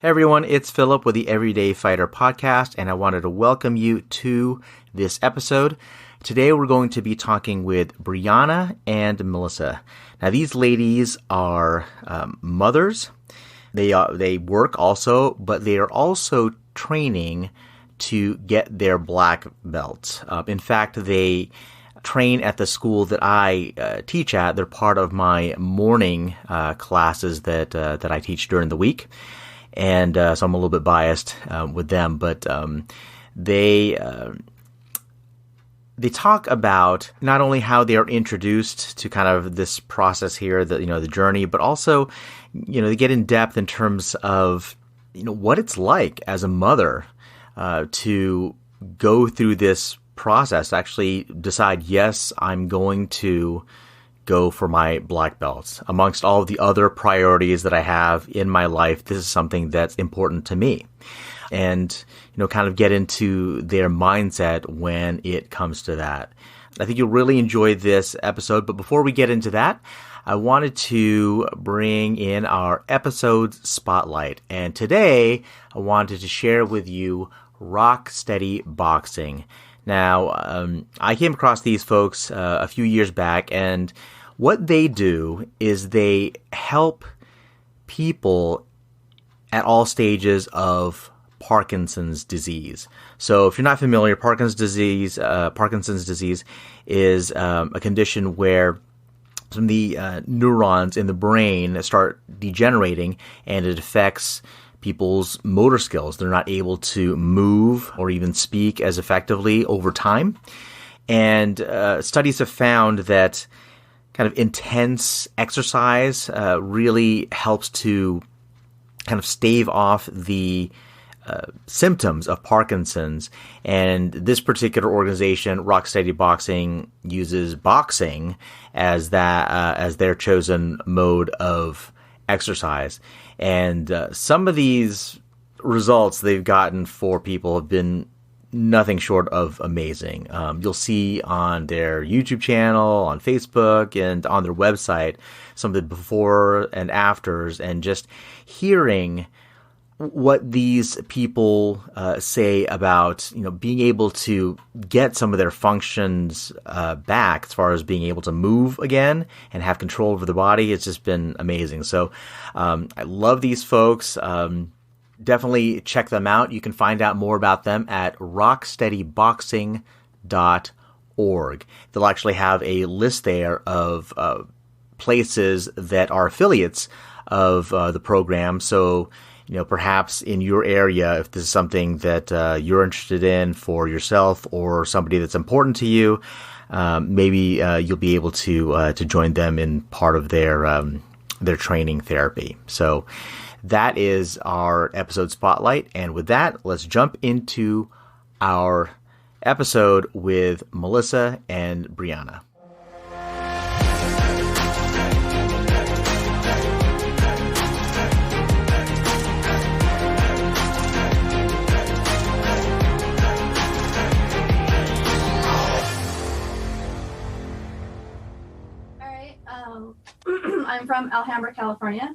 Hey everyone, it's Philip with the Everyday Fighter podcast, and I wanted to welcome you to this episode. Today we're going to be talking with Briana and Meliss. Now these ladies are mothers. They work also, but they are also training to get their black belts. In fact, they train at the school that I teach at. They're part of my morning classes that I teach during the week. And so I'm a little bit biased with them, but they talk about not only how they are introduced to kind of this process here, the journey, but also, they get in depth in terms of, what it's like as a mother to go through this process, to actually decide, yes, I'm going to go for my black belts. Amongst all of the other priorities that I have in my life, this is something that's important to me. And, kind of get into their mindset when it comes to that. I think you'll really enjoy this episode. But before we get into that, I wanted to bring in our episode spotlight. And today I wanted to share with you Rock Steady Boxing. Now, I came across these folks a few years back, and what they do is they help people at all stages of Parkinson's disease. So if you're not familiar, Parkinson's disease is a condition where some of the neurons in the brain start degenerating, and it affects people's motor skills. They're not able to move or even speak as effectively over time. And studies have found that kind of intense exercise really helps to kind of stave off the symptoms of Parkinson's. And this particular organization, Rock Steady Boxing, uses boxing as their chosen mode of exercise. And some of these results they've gotten for people have been nothing short of amazing. You'll see on their YouTube channel, on Facebook, and on their website some of the before and afters, and just hearing what these people say about being able to get some of their functions back, as far as being able to move again and have control over the body. It's just been amazing. So I love these folks. Definitely check them out. You can find out more about them at rocksteadyboxing.org. They'll actually have a list there of places that are affiliates of the program. So, perhaps in your area, if this is something that you're interested in for yourself or somebody that's important to you, maybe you'll be able to join them in part of their training therapy. So that is our episode spotlight. And with that, let's jump into our episode with Meliss and Briana. I'm from Alhambra, California.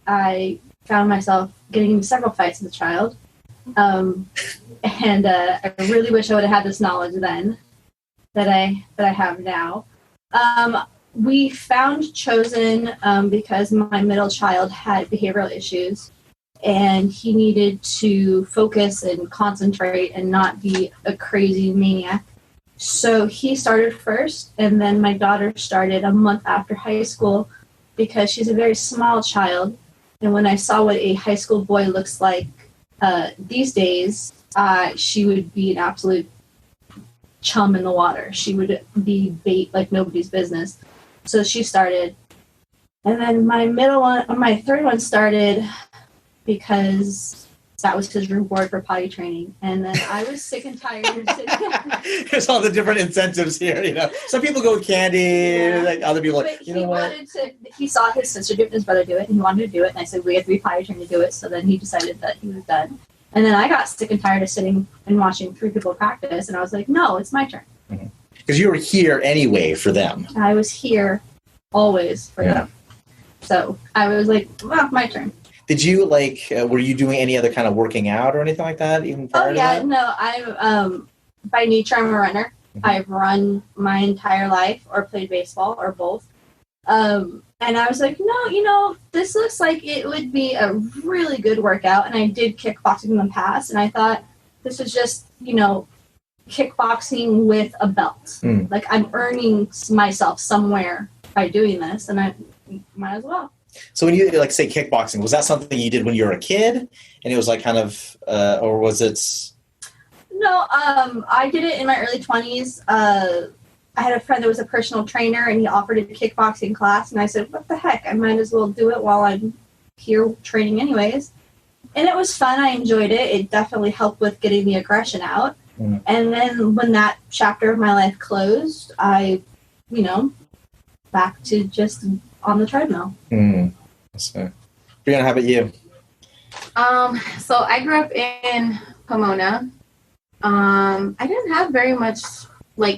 I found myself getting into several fights as a child. And I really wish I would have had this knowledge then that I have now. We found Chosen because my middle child had behavioral issues, and he needed to focus and concentrate and not be a crazy maniac. So he started first, and then my daughter started a month after high school because she's a very small child. And when I saw what a high school boy looks like these days, she would be an absolute chum in the water. She would be bait like nobody's business. So she started. And then my third one started because that was his reward for potty training. And then I was sick and tired of sitting. There's all the different incentives here, Some people go with candy, like other people like, he saw his sister do it, his brother do it, and he wanted to do it. And I said, we have to be potty trained to do it. So then he decided that he was done. And then I got sick and tired of sitting and watching three people practice. And I was like, no, it's my turn. Because you were here anyway for them. I was here always for them. So I was like, well, my turn. Did you were you doing any other kind of working out or anything like that even prior to that? No, I'm by nature I'm a runner. Mm-hmm. I've run my entire life or played baseball or both. And I was like, no, this looks like it would be a really good workout. And I did kickboxing in the past, and I thought this was just, kickboxing with a belt. Mm. Like, I'm earning myself somewhere by doing this, and I might as well. So when you say kickboxing, was that something you did when you were a kid, and it was kind of, or was it? No, I did it in my early 20s. I had a friend that was a personal trainer, and he offered a kickboxing class, and I said, what the heck? I might as well do it while I'm here training anyways. And it was fun. I enjoyed it. It definitely helped with getting the aggression out. Mm. And then when that chapter of my life closed, I, back to just on the treadmill. Mm. So, Briana, how about you? So I grew up in Pomona. I didn't have very much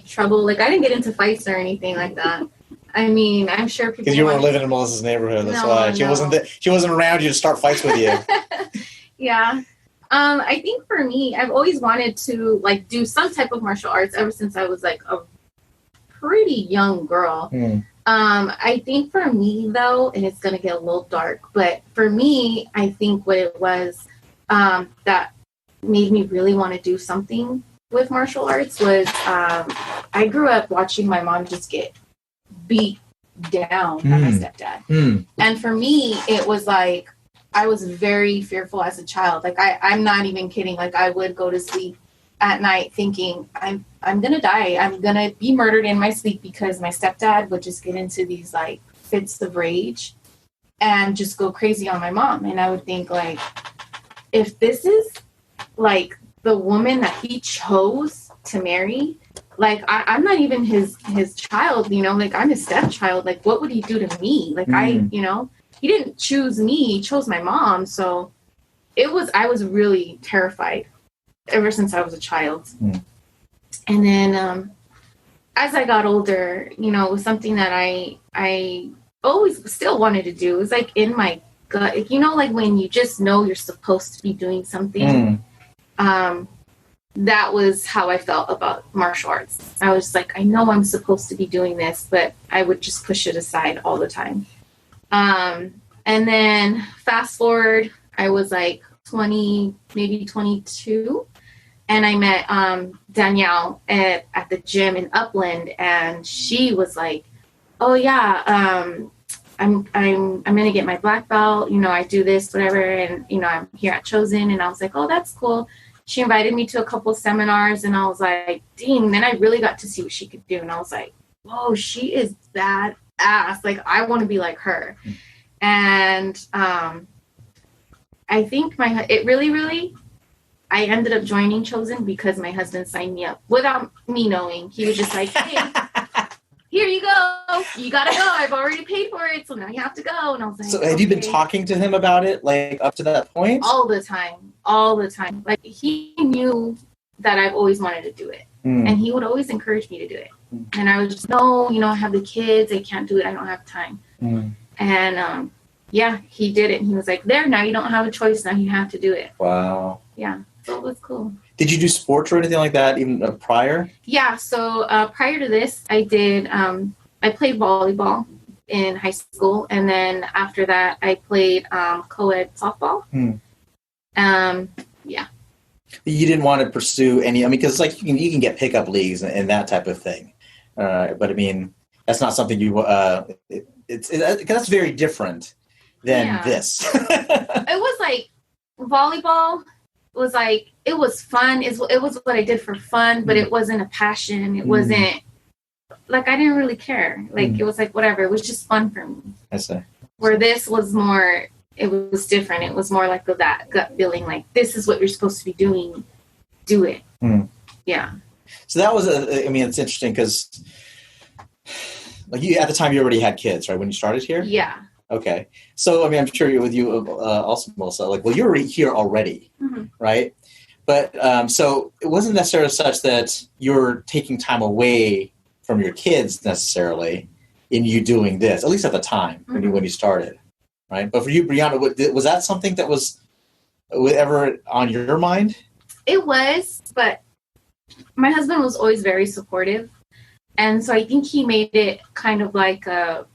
trouble. I didn't get into fights or anything like that. I mean, I'm sure people. Because you weren't living in Meliss's neighborhood, that's why she wasn't around you to start fights with you. Yeah, I think for me, I've always wanted to do some type of martial arts ever since I was a pretty young girl. Mm. I think for me though, and it's gonna get a little dark, but for me, I think what it was that made me really want to do something with martial arts was I grew up watching my mom just get beat down by my stepdad. Mm. And for me, it was I was very fearful as a child. I'm not even kidding. I would go to sleep at night thinking, I'm going to die. I'm going to be murdered in my sleep because my stepdad would just get into these fits of rage and just go crazy on my mom. And I would think if this is the woman that he chose to marry, I'm not even his child, I'm his stepchild. What would he do to me? He didn't choose me, he chose my mom. So I was really terrified ever since I was a child. Mm. And then as I got older, it was something that I always still wanted to do. It was in my gut, when you just know you're supposed to be doing something. That was how I felt about martial arts. I was I know I'm supposed to be doing this, but I would just push it aside all the time. And then fast forward, I was 20, maybe 22, and I met Danielle at the gym in Upland, and she was oh yeah, I'm gonna get my black belt, I do this, whatever, and I'm here at Chosen. And I was oh, that's cool. She invited me to a couple of seminars, and I was dang, then I really got to see what she could do. And I was whoa, she is badass. I want to be like her. Mm. And I think it really, I ended up joining Chosen because my husband signed me up without me knowing. He was just hey, here you go. You got to go. I've already paid for it, so now you have to go. And I was so have you been talking to him about it, up to that point? All the time. He knew that I've always wanted to do it. Mm. And he would always encourage me to do it. Mm. And I was just, no, I have the kids. I can't do it. I don't have time. Mm. And, he did it. And he was there, now you don't have a choice. Now you have to do it. Wow. Yeah. So it was cool. Did you do sports or anything like that even prior? Yeah. So prior to this, I did, I played volleyball in high school. And then after that, I played co-ed softball. Mm. Yeah. You didn't want to pursue any, because you can get pickup leagues and that type of thing. But that's not something you, that's very different than this. It was volleyball was it was fun. It was what I did for fun, but it wasn't a passion. It wasn't I didn't really care. It was whatever. It was just fun for me. I see. Where this was more, it was different. It was more that gut feeling, this is what you're supposed to be doing. Do it. Mm. Yeah. So that was it's interesting because you at the time you already had kids, right? When you started here? Yeah. Okay. So, I'm sure with you also, Melissa, you're already here already, mm-hmm. right? But so it wasn't necessarily such that you're taking time away from your kids necessarily in you doing this, at least at the time when you started. Right. But for you, Briana, was that something that was ever on your mind? It was, but my husband was always very supportive. And so I think he made it kind of like a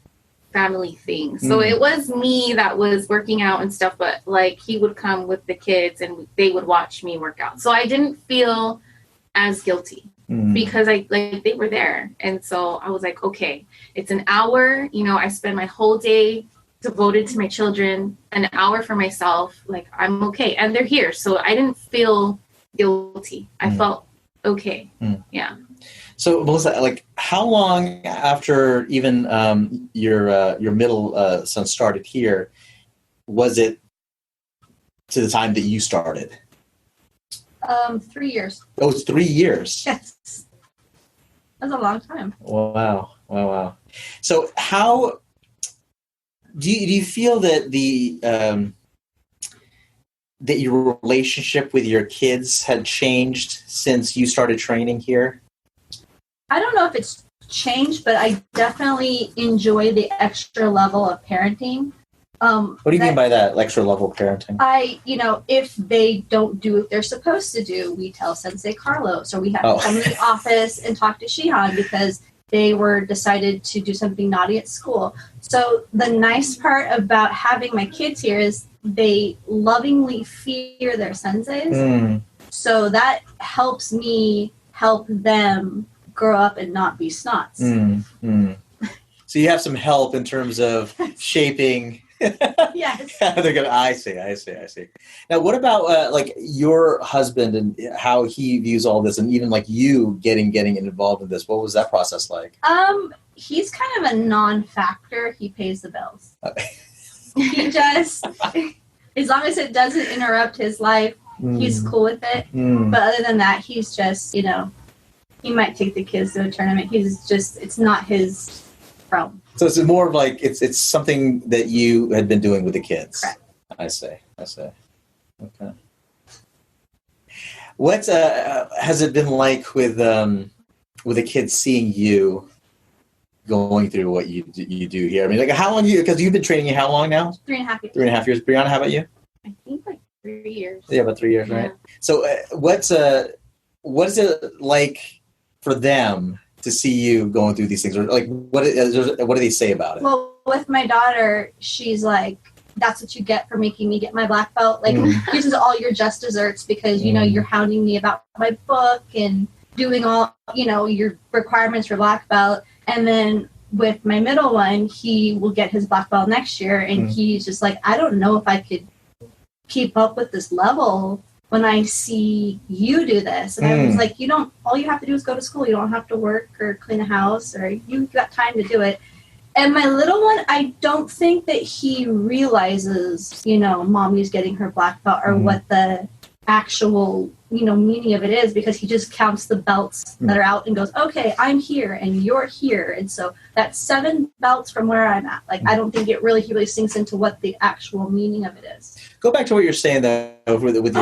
family thing. So it was me that was working out and stuff, but like he would come with the kids and they would watch me work out. So I didn't feel as guilty because they were there. And so I was like, okay, it's an hour, I spend my whole day devoted to my children, an hour for myself. Like, I'm okay. And they're here. So I didn't feel guilty. I felt okay. Yeah. So, Melissa, like, how long after even your middle son started here was it to the time that you started? 3 years. Oh, it's 3 years. Yes. That's a long time. Wow. So how do you feel that that your relationship with your kids had changed since you started training here? I don't know if it's changed, but I definitely enjoy the extra level of parenting. What do you mean by that, extra level parenting? If they don't do what they're supposed to do, we tell Sensei Carlos, or we have to come in the office and talk to Shihan because they were decided to do something naughty at school. So the nice part about having my kids here is they lovingly fear their senseis. So that helps me help them grow up and not be snots. So you have some help in terms of shaping. Yes. They're gonna. I see. Now, what about like your husband and how he views all this, and even like you getting involved in this? What was that process like? He's kind of a non-factor. He pays the bills. He just, as long as it doesn't interrupt his life, he's cool with it. But other than that, he's just, he might take the kids to a tournament. It's not his problem. So it's more of like it's something that you had been doing with the kids. Correct. I see. Okay. What has it been like with the kids seeing you going through what you do here? I mean, like how long because you've been training how long now? 3.5 years. 3.5 years. Briana, how about you? I think like 3 years. Yeah, about 3 years, Yeah. right? So what is it like for them to see you going through these things? Or like what do they say about it? Well, with my daughter, she's like, that's what you get for making me get my black belt. Like, this is all your just desserts because, you're hounding me about my book and doing all, your requirements for black belt. And then with my middle one, he will get his black belt next year. And he's just like, I don't know if I could keep up with this level when I see you do this. And I was like, all you have to do is go to school. You don't have to work or clean a house, or you've got time to do it. And my little one, I don't think that he realizes, mommy's getting her black belt or what the actual, meaning of it is, because he just counts the belts that are out and goes, okay, I'm here and you're here. And so that's 7 belts from where I'm at. Like, I don't think he really sinks into what the actual meaning of it is. Go back to what you're saying though with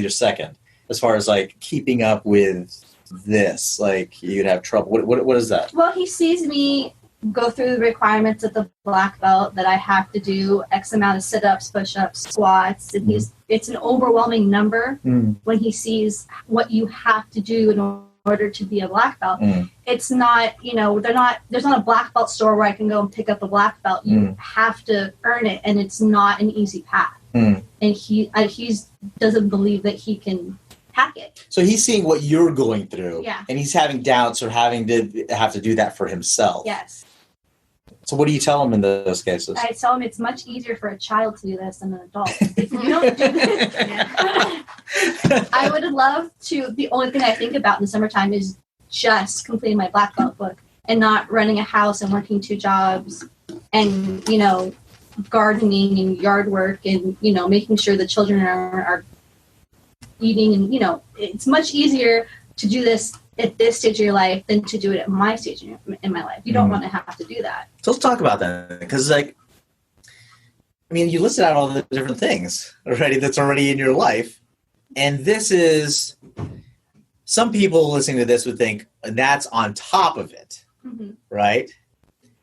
your second, as far as like keeping up with this, like you'd have trouble. What is that? Well, he sees me go through the requirements of the black belt that I have to do X amount of sit-ups, push-ups, squats, and it's an overwhelming number when he sees what you have to do in order to be a black belt. It's not, there's not a black belt store where I can go and pick up a black belt. You have to earn it, and it's not an easy path. And he doesn't believe that he can hack it. So he's seeing what you're going through, and he's having doubts or having to do that for himself. Yes. So what do you tell him in those cases? I tell him it's much easier for a child to do this than an adult. If you don't do this, I would love to. The only thing I think about in the summertime is just completing my black belt book and not running a house and working 2 jobs and, gardening and yard work and, making sure the children are eating. And, it's much easier to do this at this stage of your life than to do it at my stage in my life. You don't want to have to do that. So let's talk about that, because you listed out all the different things already that's already in your life, and this is, some people listening to this would think that's on top of it, right?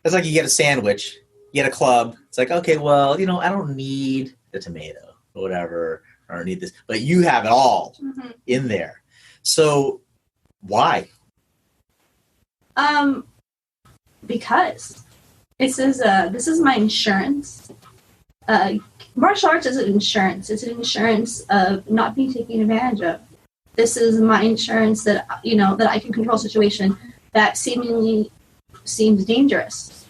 It's like you get a sandwich you get a club. It's like, okay, well, I don't need the tomato or whatever, or I don't need this, but you have it all in there. So why? Because this is my insurance. Martial arts is an insurance. It's an insurance of not being taken advantage of. This is my insurance that that I can control a situation that seemingly seems dangerous.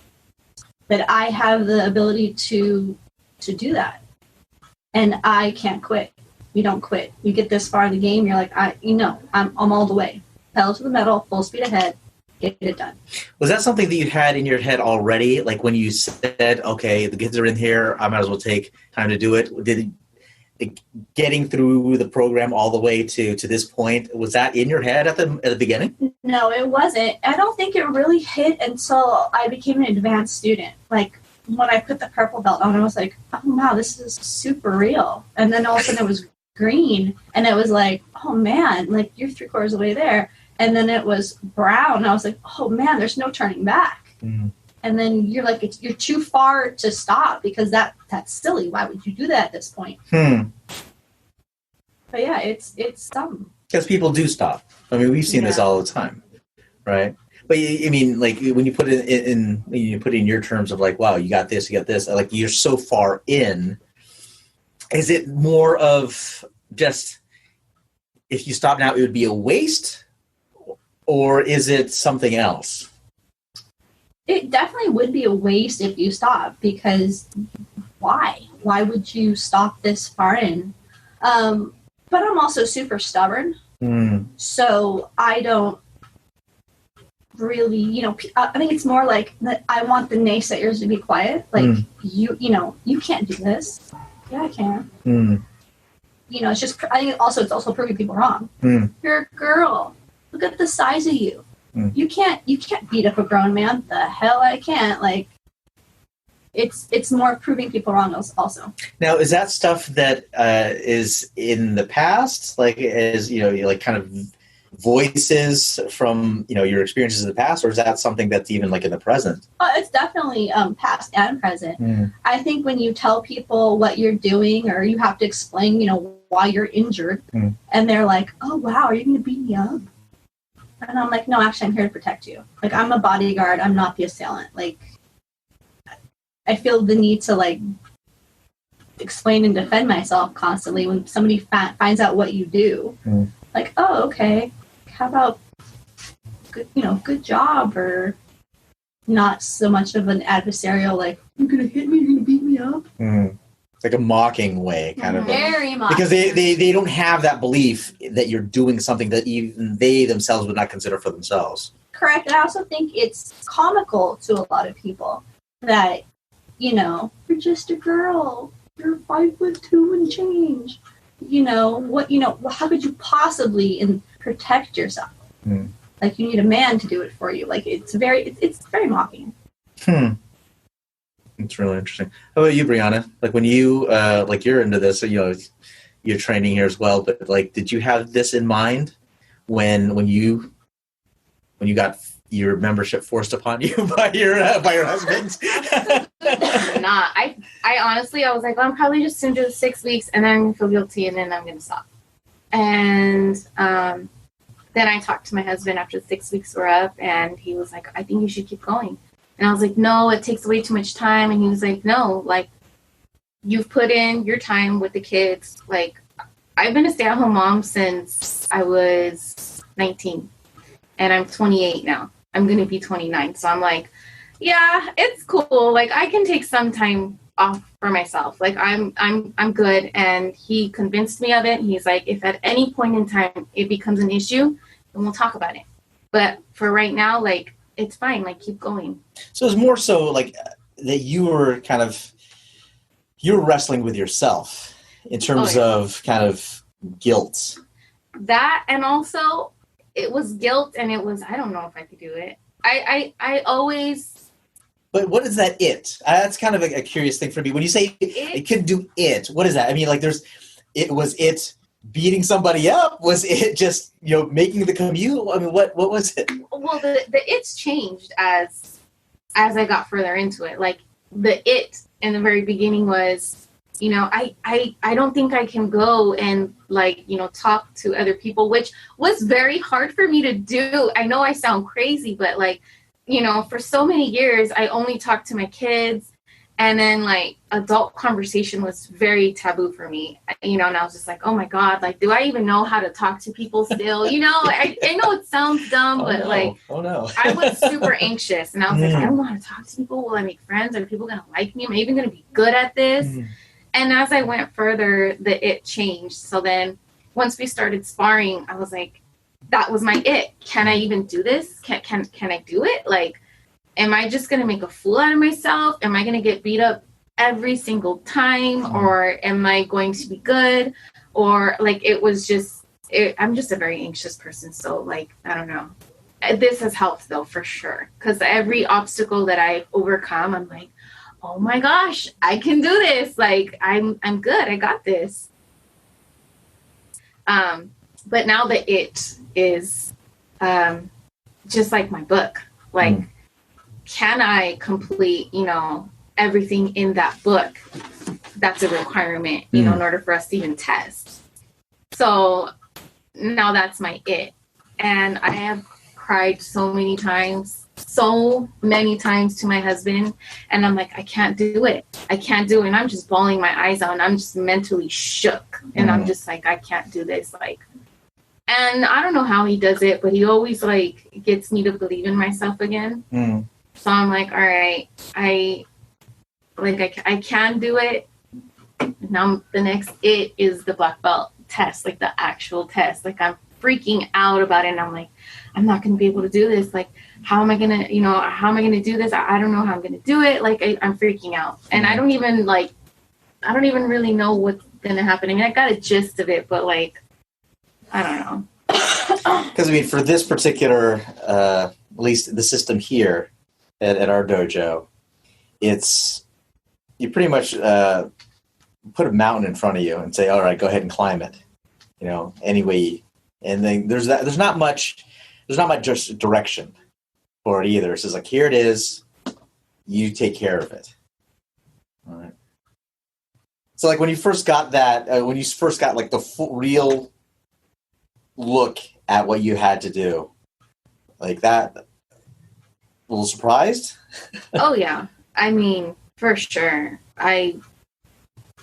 That I have the ability to do that, and I can't quit. You don't quit. You get this far in the game, you're like, I'm all the way, pedal to the metal, full speed ahead. Get it done. Was that something that you had in your head already? Like when you said, okay, the kids are in here, I might as well take time to do it. Did getting through the program all the way to this point, was that in your head at the beginning? No, it wasn't. I don't think it really hit until I became an advanced student. Like when I put the purple belt on, I was like, oh wow, this is super real. And then all of a sudden it was green, and it was like, oh man, like you're 3/4 of the way there. And then it was brown. And I was like, oh man, there's no turning back. And then you're like, you're too far to stop because that's silly. Why would you do that at this point? But yeah, it's something. Because people do stop. I mean, we've seen this all the time, right? But I mean, like when you put it in your terms of like, wow, you got this, like you're so far in. Is it more of just if you stop now, it would be a waste? Or is it something else? It definitely would be a waste if you stop, because why? Why would you stop this far in? But I'm also super stubborn. So I don't really, I think it's more like that I want the naysayers to be quiet. Like, you can't do this. Yeah, I can. It's just, I think it's also proving people wrong. You're a girl. Look at the size of you. You can't beat up a grown man. The hell I can't. Like, it's more proving people wrong also. Now, is that stuff that is in the past, like as like kind of voices from your experiences in the past, or is that something that's even like in the present? It's definitely past and present. I think when you tell people what you're doing, or you have to explain, why you're injured, and they're like, "Oh wow, are you going to beat me up?" And I'm like, no, actually, I'm here to protect you. Like, I'm a bodyguard. I'm not the assailant. Like, I feel the need to, like, explain and defend myself constantly when somebody finds out what you do. Like, oh, okay. How about, good job, or not so much of an adversarial, like, you're going to hit me, you're going to beat me up. Like a mocking way, kind of. Very mocking. Because they don't have that belief that you're doing something that even they themselves would not consider for themselves. Correct. And I also think it's comical to a lot of people that, you're just a girl. You're 5'2" and change. How could you possibly protect yourself? Like, you need a man to do it for you. Like, it's very mocking. It's really interesting. How about you, Briana? Like when you, you're into this, you're training here as well, but like, did you have this in mind when you got your membership forced upon you by your husband? Not. I honestly, I was like, well, I'm probably just going to do 6 weeks and then I'm going to feel guilty and then I'm going to stop. And then I talked to my husband after 6 weeks were up, and he was like, I think you should keep going. And I was like, no, it takes way too much time. And he was like, no, like, you've put in your time with the kids. Like, I've been a stay-at-home mom since I was 19, and I'm 28 now. I'm going to be 29. So I'm like, yeah, it's cool. Like, I can take some time off for myself. Like, I'm good. And he convinced me of it. He's like, if at any point in time it becomes an issue, then we'll talk about it. But for right now, like, it's fine. Like, keep going. So it's more so like that you were wrestling with yourself in terms of kind of guilt. That, and also it was guilt, and it was, I don't know if I could do it. I always. But what is that it? That's kind of a curious thing for me. When you say it couldn't do it, what is that? I mean, like was it beating somebody up? Was it just, making the commute? I mean, what was it? Well, the it's changed as I got further into it. Like, the it in the very beginning was, you know, I don't think I can go and like, you know, talk to other people, which was very hard for me to do. I know I sound crazy, but like, you know, for so many years, I only talked to my kids. And then like adult conversation was very taboo for me, you know, and I was just like, oh my God, like, do I even know how to talk to people still? You know, I know it sounds dumb, but like, I was super anxious and I was like, I don't know how to talk to people. Will I make friends? Are people going to like me? Am I even going to be good at this? And as I went further, it changed. So then once we started sparring, I was like, that was my it. Can I even do this? Can I do it? Like, am I just going to make a fool out of myself? Am I going to get beat up every single time? Or am I going to be good? Or like, it was just, I'm just a very anxious person. So like, I don't know. This has helped though, for sure. Because every obstacle that I overcome, I'm like, oh my gosh, I can do this. Like, I'm good. I got this. But now that it is just like my book, like, can I complete, you know, everything in that book? That's a requirement, you know, in order for us to even test. So now that's my it. And I have cried so many times to my husband. And I'm like, I can't do it. And I'm just bawling my eyes out and I'm just mentally shook. And I'm just like, I can't do this. Like, and I don't know how he does it, but he always like gets me to believe in myself again. So I'm like, all right, I can do it. Now the next it is the black belt test, like the actual test. Like I'm freaking out about it. And I'm like, I'm not going to be able to do this. Like, how am I going to do this? I don't know how I'm going to do it. Like I'm freaking out. And I don't even really know what's going to happen. I mean, I got a gist of it, but like, I don't know. Because I mean, for this particular, at least the system here at our dojo, it's, you pretty much put a mountain in front of you and say, all right, go ahead and climb it, you know, anyway. And then there's not much just direction for it either. It's just like, here it is, you take care of it. All right. So like when you first got that, like the real look at what you had to do, like that, a little surprised? Oh yeah. I mean, for sure. I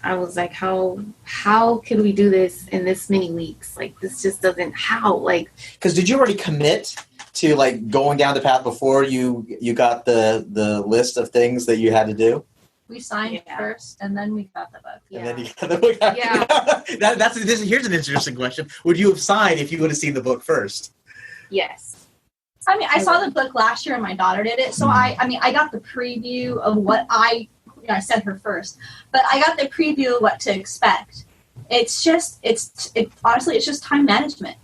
was like, how can we do this in this many weeks? Like, this just doesn't, how? Like, because did you already commit to like going down the path before you got the list of things that you had to do? We signed first, and then we got the book. And then you got the book. Yeah. Here's an interesting question. Would you have signed if you would have seen the book first? Yes. I mean, I saw the book last year, and my daughter did it. So I got the preview of what I sent her first, but I got the preview of what to expect. It's honestly, it's just time management.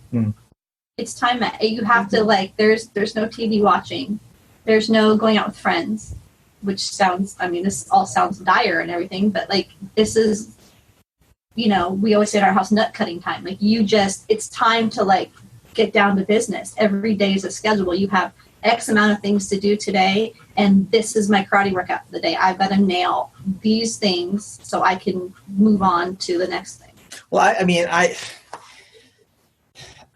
It's time. You have to like, there's no TV watching. There's no going out with friends, which sounds, I mean, this all sounds dire and everything, but like, this is, you know, we always say at our house, nut cutting time. Like it's time to like get down to business. Every day is a schedule. You have X amount of things to do today, and this is my karate workout for the day. I've got to nail these things so I can move on to the next thing. Well,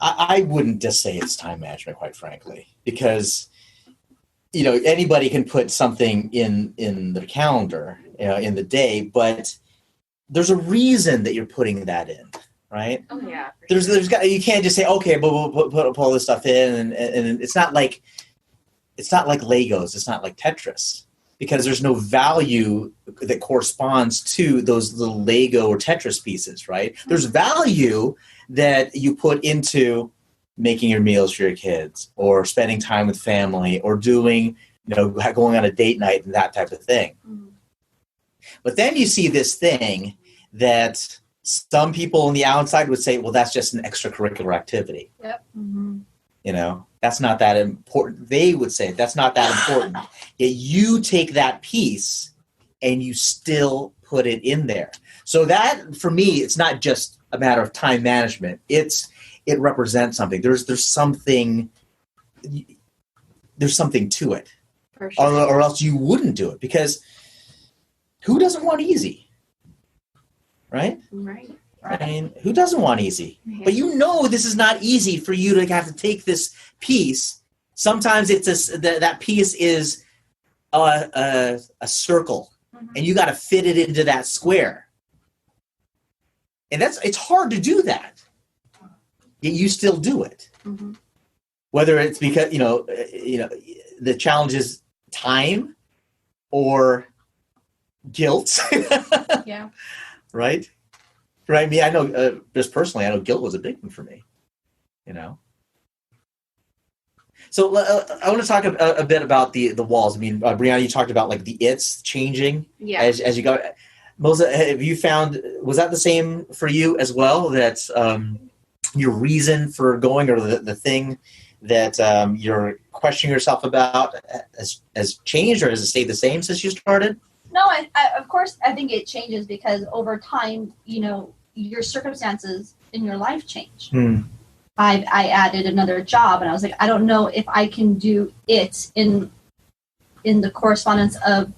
I wouldn't just say it's time management, quite frankly, because, you know, anybody can put something in their calendar, you know, in the day, but there's a reason that you're putting that in, right? Oh yeah. You can't just say, okay, but we'll put all this stuff in, and it's not like Legos, it's not like Tetris, because there's no value that corresponds to those little Lego or Tetris pieces, right? There's value that you put into making your meals for your kids, or spending time with family, or doing, you know, going on a date night and that type of thing. But then you see this thing that some people on the outside would say, well, that's just an extracurricular activity. Yep. You know, that's not that important. They would say that's not that important. Yet you take that piece and you still put it in there. So that, for me, it's not just a matter of time management. It represents something. There's something to it. For sure. Or else you wouldn't do it, because who doesn't want easy? Right? Right. I mean, who doesn't want easy? Yeah. But you know this is not easy for you to have to take this piece. Sometimes that piece is a circle, and you got to fit it into that square. And it's hard to do that. Yet you still do it. Mm-hmm. Whether it's because the challenge is time or guilt. Yeah. Right? Right. Me, I know just personally, I know guilt was a big one for me. So I want to talk a bit about the walls. I mean, Briana, you talked about like the it's changing as you go. Melissa, have you found, was that the same for you as well? That your reason for going, or the thing that you're questioning yourself about has changed, or has it stayed the same since you started? No, I of course, I think it changes because over time, your circumstances in your life change. I added another job, and I was like, I don't know if I can do it in the correspondence of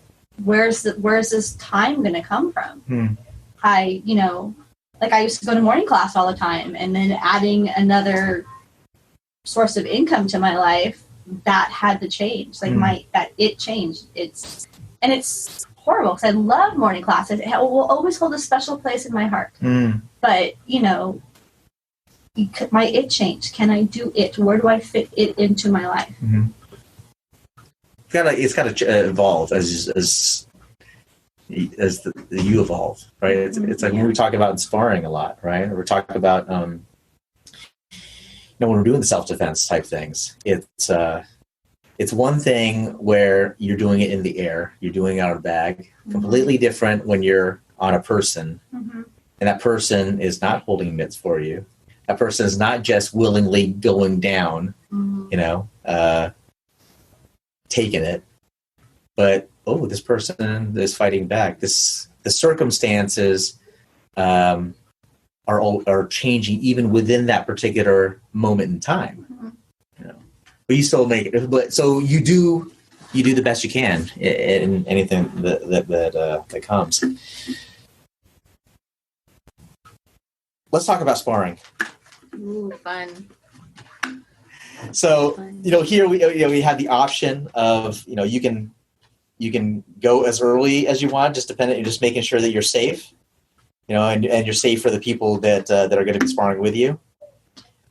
where's this time going to come from? I used to go to morning class all the time, and then adding another source of income to my life, that had to change. It changed. It's horrible because I love morning class. It will always hold a special place in my heart. But it changed. Can I do it? Where do I fit it into my life? It's got to evolve as you evolve, right? It's like when we talk about sparring a lot, right? We're talking about when we're doing the self-defense type things, it's one thing where you're doing it in the air, you're doing it out of a bag. Completely different when you're on a person, and that person is not holding mitts for you. That person is not just willingly going down, taking it, but this person is fighting back. The circumstances are changing even within that particular moment in time. But you still make it. But so you do the best you can in anything that comes. Let's talk about sparring. Ooh, fun. So here we have the option of you can go as early as you want, just making sure that you're safe, and you're safe for the people that are going to be sparring with you,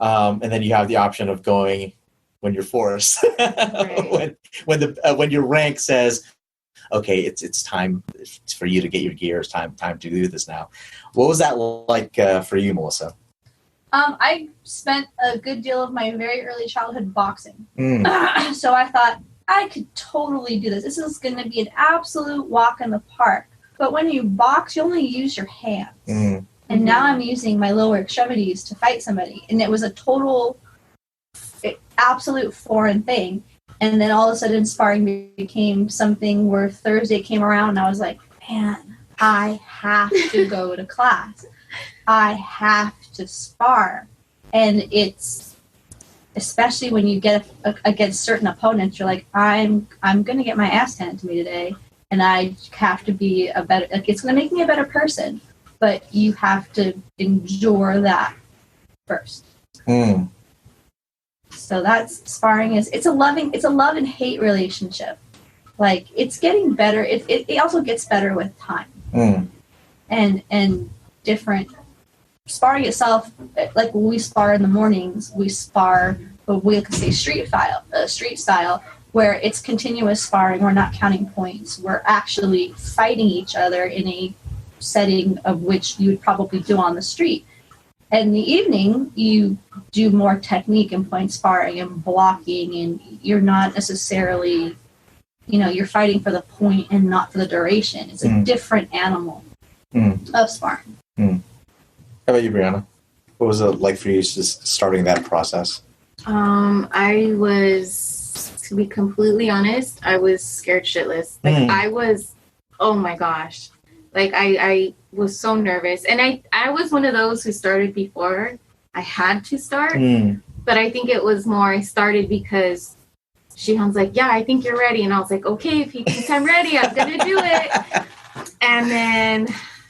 and then you have the option of going when you're forced, right. when your rank says, okay, it's time for you to get your gear. It's time to do this now. What was that like for you, Melissa? I spent a good deal of my very early childhood boxing. So I thought, I could totally do this. This is going to be an absolute walk in the park. But when you box, you only use your hands. And now I'm using my lower extremities to fight somebody. And it was a total, absolute foreign thing. And then all of a sudden, sparring became something where Thursday came around, and I was like, man, I have to go to class. I have to spar. And it's, especially when you get against certain opponents, you're like, I'm going to get my ass handed to me today, and I have to be a better, it's going to make me a better person, but you have to endure that first. So that's sparring it's a love and hate relationship. Like, it's getting better. It also gets better with time. And different sparring itself, like when we spar in the mornings, we spar, but we could say street style, where it's continuous sparring. We're not counting points. We're actually fighting each other in a setting of which you would probably do on the street. And in the evening, you do more technique and point sparring and blocking, and you're not necessarily, you're fighting for the point and not for the duration. It's a different animal of sparring. How about you, Briana? What was it like for you just starting that process? I was, to be completely honest, I was scared shitless. Like, I was, oh my gosh. Like, I was so nervous. And I was one of those who started before I had to start. But I think it was more I started because Shihan's like, yeah, I think you're ready. And I was like, okay, if he thinks I'm ready, I'm going to do it. And then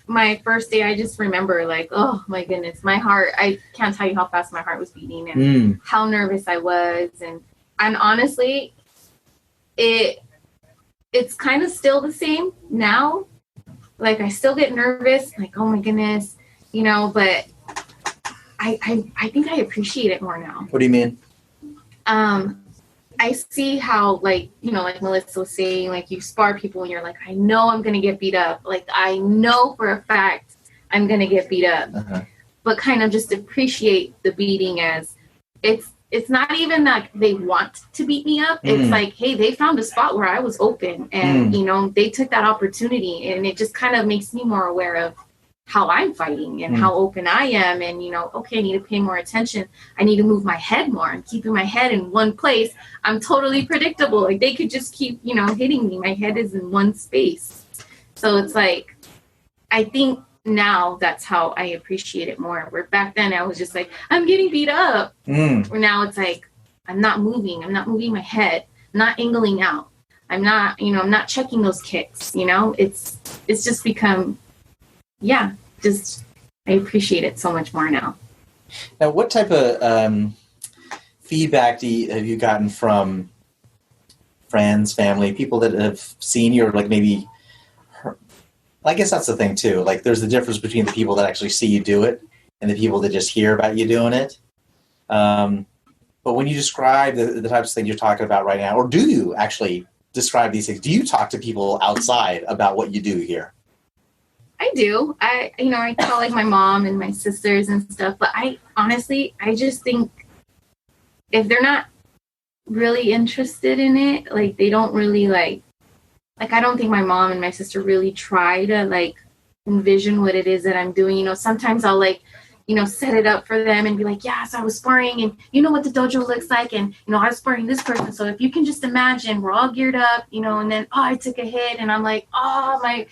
my first day, I just remember like, oh my goodness, my heart, I can't tell you how fast my heart was beating and how nervous I was. And honestly, it's kind of still the same now. Like I still get nervous, like, oh my goodness, you know, but I think I appreciate it more now. What do you mean? I see how, like, you know, like Melissa was saying, like you spar people and you're like, I know I'm going to get beat up. Like, I know for a fact I'm going to get beat up. But kind of just appreciate the beating as it's not even that they want to beat me up. It's like, hey, they found a spot where I was open and, you know, they took that opportunity, and it just kind of makes me more aware of how I'm fighting and how open I am. And, you know, okay, I need to pay more attention. I need to move my head more. I'm keeping my head in one place. I'm totally predictable. Like they could just keep, you know, hitting me. My head is in one space. So it's like, I think now that's how I appreciate it more. Where back then I was just like, I'm getting beat up. Where now it's like, I'm not moving. I'm not moving my head. I'm not angling out. I'm not, you know, I'm not checking those kicks, you know, it's just become, yeah, just I appreciate it so much more now. Now, what type of feedback have you gotten from friends, family, people that have seen you, or like maybe, I guess that's the thing too. Like there's the difference between the people that actually see you do it and the people that just hear about you doing it. But when you describe the types of things you're talking about right now, or do you actually describe these things? Do you talk to people outside about what you do here? I do. I call like my mom and my sisters and stuff, but I just think if they're not really interested in it, like they don't really like I don't think my mom and my sister really try to like envision what it is that I'm doing. You know, sometimes I'll like, you know, set it up for them and be like, yeah, so I was sparring and you know what the dojo looks like. And, you know, I was sparring this person. So if you can just imagine we're all geared up, you know, and then, oh, I took a hit and I'm like, oh, my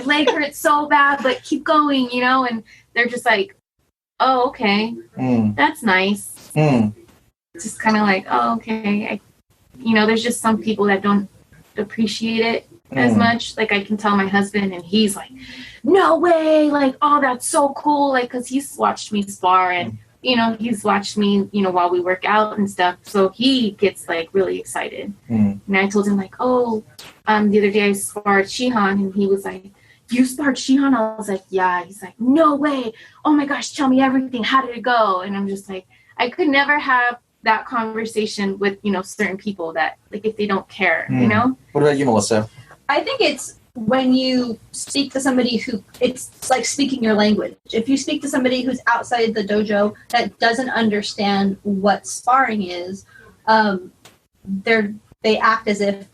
leg hurts so bad, but keep going, you know, and they're just like, oh, okay, that's nice. Just kind of like, oh, okay. There's just some people that don't appreciate it as much. Like I can tell my husband and he's like, no way, like, oh, that's so cool, like because he's watched me spar and he's watched me while we work out and stuff, so he gets like really excited. And I told him like, oh, the other day I sparred Shihan and he was like, you sparred Shihan? I was like, yeah. He's like, no way, oh my gosh, tell me everything, how did it go? And I'm just like, I could never have that conversation with certain people that like if they don't care. What about you, Melissa? I think it's when you speak to somebody who, it's like speaking your language. If you speak to somebody who's outside the dojo that doesn't understand what sparring is, they act as if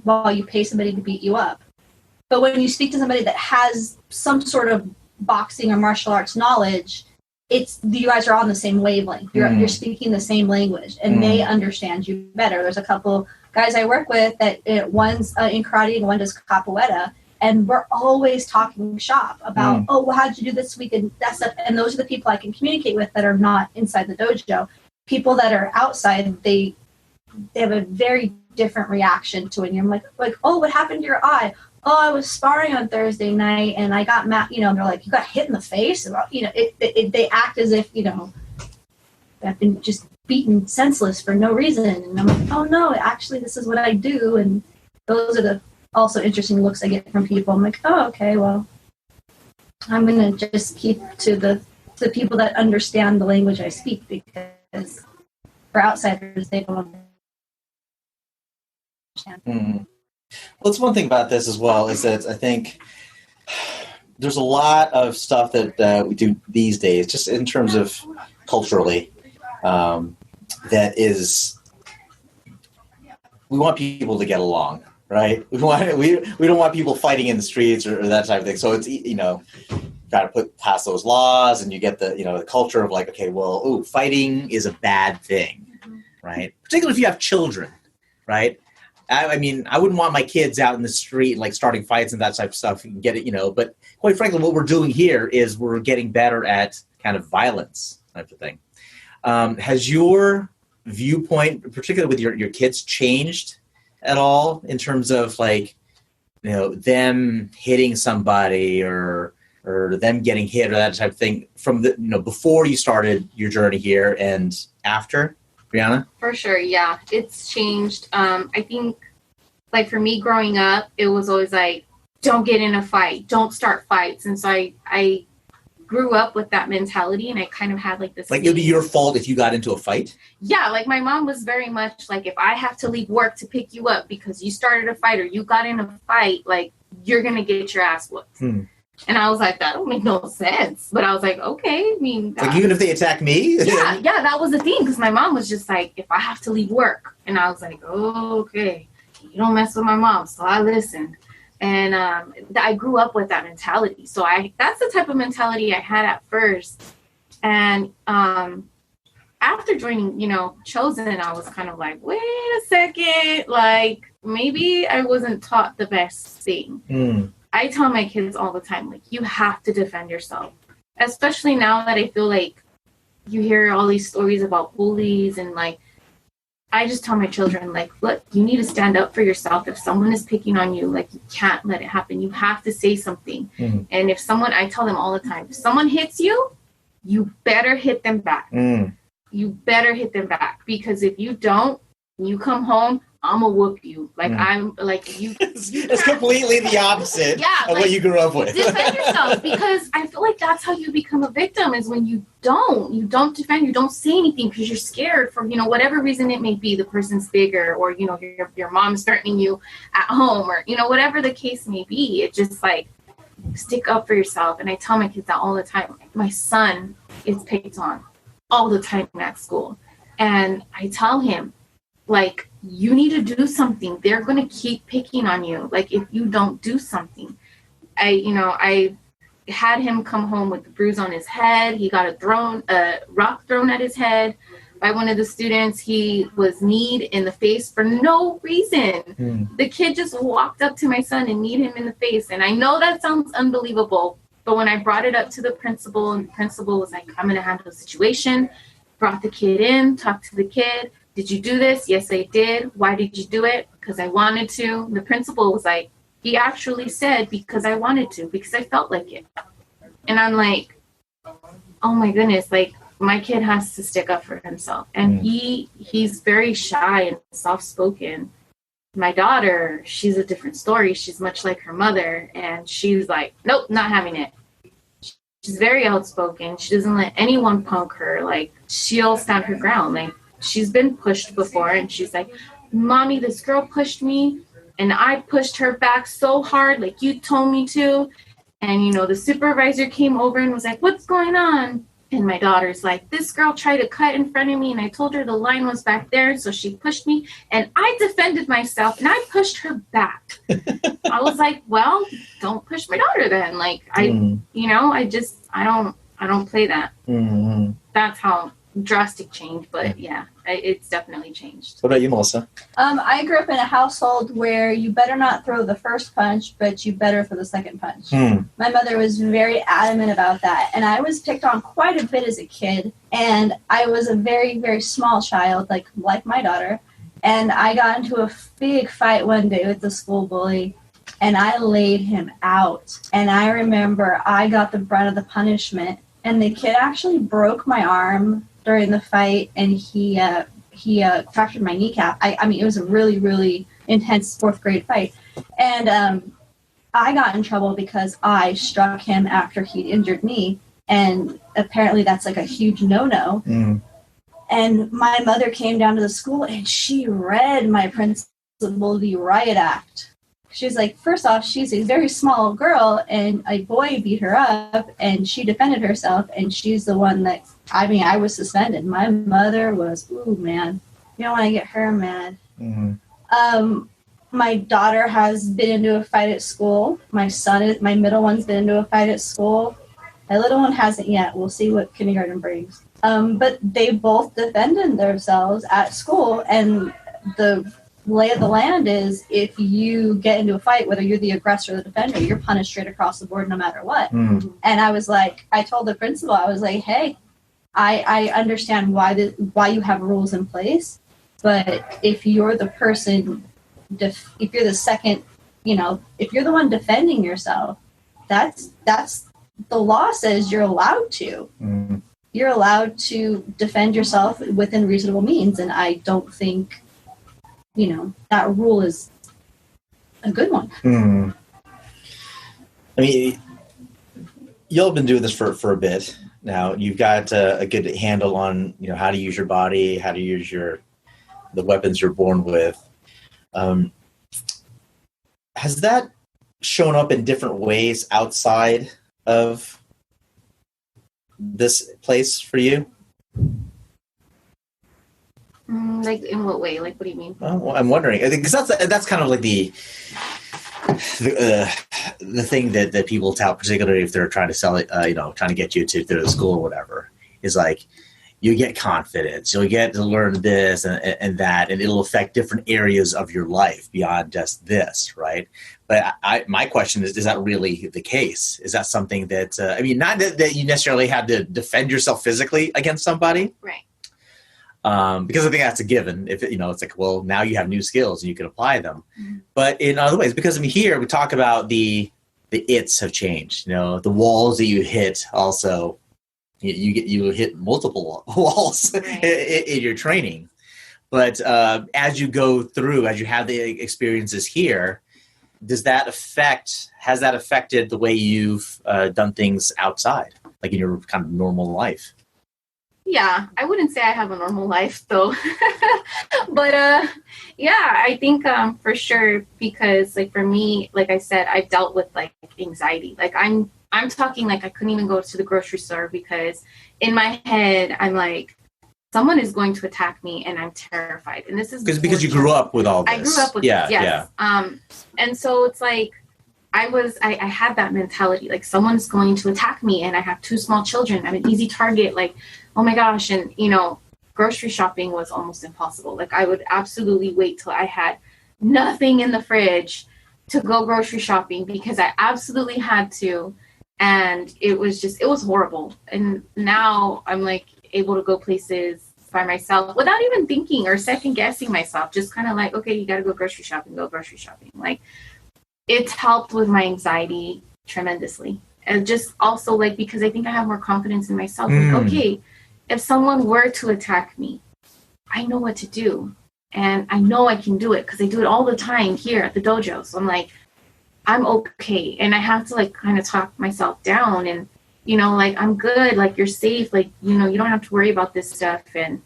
while you pay somebody to beat you up. But when you speak to somebody that has some sort of boxing or martial arts knowledge, you guys are on the same wavelength. You're speaking the same language, and they understand you better. There's a couple guys I work with that one's in karate and one does capoeira, and we're always talking shop about, oh, well, how'd you do this week and that stuff. And those are the people I can communicate with that are not inside the dojo. People that are outside, they have a very different reaction to it. And I'm like, oh, what happened to your eye? Oh, I was sparring on Thursday night and I got mad, and they're like, you got hit in the face? They act as if, I've been just beaten senseless for no reason. And I'm like, oh no, actually this is what I do. And those are the also interesting looks I get from people. I'm like, oh, okay, well, I'm going to just keep to the people that understand the language I speak, because for outsiders, they don't understand. Well, it's one thing about this as well is that I think there's a lot of stuff that we do these days, just in terms of culturally, that is, we want people to get along, right? We don't want people fighting in the streets or that type of thing. So it's got to pass those laws, and you get the culture of like, okay, well, fighting is a bad thing, right? Particularly if you have children, right? I mean, I wouldn't want my kids out in the street, like starting fights and that type of stuff. You can get it, but quite frankly, what we're doing here is we're getting better at kind of violence type of thing. Has your viewpoint, particularly with your kids, changed at all in terms of like them hitting somebody or them getting hit or that type of thing from the before you started your journey here and after, Briana? For sure, yeah, it's changed. I think, like for me growing up, it was always like, don't get in a fight, don't start fights, and so I grew up with that mentality, and I kind of had like this. Like it would be your fault if you got into a fight? Yeah, like my mom was very much like, if I have to leave work to pick you up because you started a fight or you got in a fight, like you're gonna get your ass whooped. And I was like, that don't make no sense. But I was like, okay, I mean, like even if they attack me? Yeah, that was the thing, because my mom was just like, if I have to leave work, and I was like, oh, okay, you don't mess with my mom, so I listened. And I grew up with that mentality. So that's the type of mentality I had at first. And after joining, Chosen, I was kind of like, wait a second, like maybe I wasn't taught the best thing. I tell my kids all the time, like, you have to defend yourself, especially now that I feel like you hear all these stories about bullies, and like, I just tell my children, like, look, you need to stand up for yourself. If someone is picking on you, like, you can't let it happen. You have to say something. And I tell them all the time, if someone hits you, you better hit them back. You better hit them back, because if you don't, when you come home, I'm gonna whoop you. Like I'm like you. It's completely the opposite of what you grew up with. Defend yourself, because I feel like that's how you become a victim, is when you don't defend, you don't say anything because you're scared for whatever reason it may be. The person's bigger, or your mom's threatening you at home, or whatever the case may be. It's just like, stick up for yourself. And I tell my kids that all the time. My son is picked on all the time at school, and I tell him, like, you need to do something. They're going to keep picking on you. Like, if you don't do something. I had him come home with a bruise on his head. He got a rock thrown at his head by one of the students. He was kneed in the face for no reason. The kid just walked up to my son and kneed him in the face. And I know that sounds unbelievable, but when I brought it up to the principal, and the principal was like, I'm going to handle the situation, brought the kid in, talked to the kid. Did you do this? Yes, I did. Why did you do it? Because I wanted to. The principal was like, he actually said, because I wanted to, because I felt like it. And I'm like, oh my goodness, like, my kid has to stick up for himself. And he's very shy and soft-spoken. My daughter, she's a different story. She's much like her mother. And she's like, nope, not having it. She's very outspoken. She doesn't let anyone punk her. Like, she'll stand her ground. Like, she's been pushed before, and she's like, Mommy, this girl pushed me, and I pushed her back so hard, like you told me to. And, the supervisor came over and was like, what's going on? And my daughter's like, this girl tried to cut in front of me, and I told her the line was back there, so she pushed me, and I defended myself, and I pushed her back. I was like, well, don't push my daughter then. Like, I don't play that. That's how drastic change, but yeah, it's definitely changed. What about you, Melissa? I grew up in a household where you better not throw the first punch, but you better throw the second punch. My mother was very adamant about that, and I was picked on quite a bit as a kid, and I was a very, very small child, like my daughter, and I got into a big fight one day with the school bully, and I laid him out, and I remember I got the brunt of the punishment, and the kid actually broke my arm during the fight, and he fractured my kneecap. I mean, it was a really, really intense 4th grade fight. And I got in trouble because I struck him after he'd injured me. And apparently that's like a huge no-no. And my mother came down to the school, and she read my principal the riot act. She's like, first off, she's a very small girl, and a boy beat her up, and she defended herself, and she's the one that, I was suspended. My mother was, ooh, man, you don't want to get her mad. My daughter has been into a fight at school. My middle one's been into a fight at school. My little one hasn't yet. We'll see what kindergarten brings. But they both defended themselves at school, and the lay of the land is, if you get into a fight, whether you're the aggressor or the defender, you're punished straight across the board no matter what. And I was like, I told the principal, I was like, hey, I understand why you have rules in place, but if you're the person, if you're the second if you're the one defending yourself, that's the law says you're allowed to. Mm-hmm. You're allowed to defend yourself within reasonable means. And I don't think, that rule is a good one. Mm. I mean, y'all have been doing this for a bit now. You've got a good handle on, how to use your body, how to use the weapons you're born with. Has that shown up in different ways outside of this place for you? Like in what way? Like, what do you mean? Well, I'm wondering, because that's kind of like the thing that people tout, particularly if they're trying to sell it, trying to get you to the school or whatever, is like you get confidence, you'll get to learn this and that, and it'll affect different areas of your life beyond just this, right? But my question is that really the case? Is that something that, not that you necessarily had to defend yourself physically against somebody? Right. Because I think that's a given. If it's like, well, now you have new skills and you can apply them. Mm-hmm. But in other ways, because here we talk about the its have changed. The walls that you hit also, you hit multiple walls in your training. But as you go through, as you have the experiences here, has that affected the way you've done things outside, like in your kind of normal life? Yeah, I wouldn't say I have a normal life though, but I think for sure, because like for me, like I said, I've dealt with like anxiety. Like I'm talking like I couldn't even go to the grocery store because in my head I'm like, someone is going to attack me and I'm terrified. And this is because you grew up with all this. I grew up with this, yes. Yeah. And so it's like I had that mentality, like someone's going to attack me and I have 2 small children. I'm an easy target. Like, oh my gosh. And, grocery shopping was almost impossible. Like I would absolutely wait till I had nothing in the fridge to go grocery shopping because I absolutely had to. And it was horrible. And now I'm like able to go places by myself without even thinking or second guessing myself. Just kind of like, okay, you got to go grocery shopping. Like it's helped with my anxiety tremendously. And just also like, because I think I have more confidence in myself. Like, okay, if someone were to attack me, I know what to do. And I know I can do it because I do it all the time here at the dojo. So I'm like, I'm okay. And I have to like kind of talk myself down and, like, I'm good. Like, you're safe. Like, you don't have to worry about this stuff. And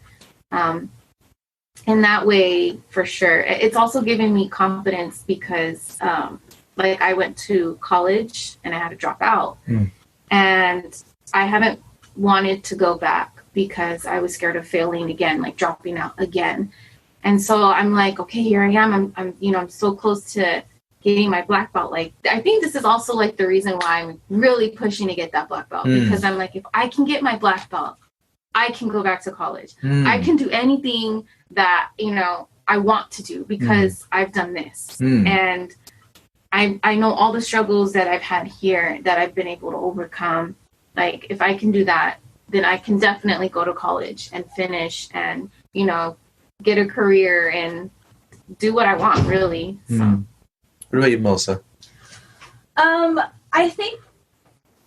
in that way, for sure. It's also given me confidence because, like, I went to college and I had to drop out. And I haven't wanted to go back because I was scared of failing again, like dropping out again. And so I'm like, okay, here I am. I'm so close to getting my black belt. Like, I think this is also like the reason why I'm really pushing to get that black belt, because I'm like, if I can get my black belt, I can go back to college. I can do anything that, I want to do because I've done this. And I know all the struggles that I've had here that I've been able to overcome. Like, if I can do that, then I can definitely go to college and finish and, get a career and do what I want, really. So. What about you, Melissa? I think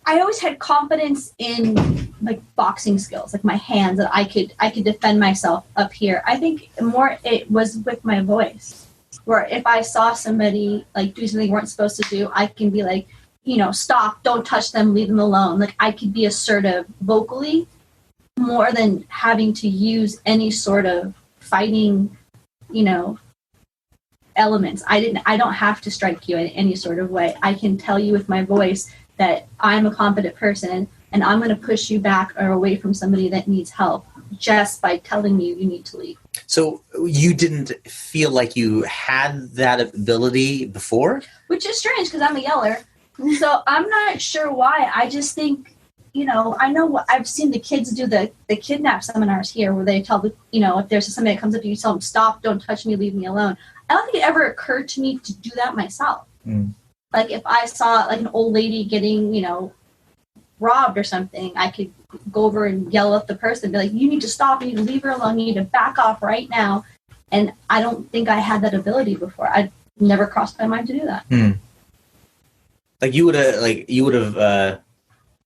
I always had confidence in like boxing skills, like my hands, that I could defend myself up here. I think more it was with my voice, where if I saw somebody like do something they weren't supposed to do, I can be like, stop, don't touch them, leave them alone. Like, I could be assertive vocally more than having to use any sort of fighting, elements. I don't have to strike you in any sort of way. I can tell you with my voice that I'm a confident person and I'm going to push you back or away from somebody that needs help just by telling you need to leave. So you didn't feel like you had that ability before? Which is strange because I'm a yeller. So I'm not sure why. I just think, I know what I've seen the kids do the kidnap seminars here where they tell if there's somebody that comes up to you, tell them, stop, don't touch me, leave me alone. I don't think it ever occurred to me to do that myself. Like, if I saw like an old lady getting, robbed or something, I could go over and yell at the person, be like, you need to stop, you need to leave her alone, you need to back off right now. And I don't think I had that ability before. never crossed my mind to do that. Like you would have,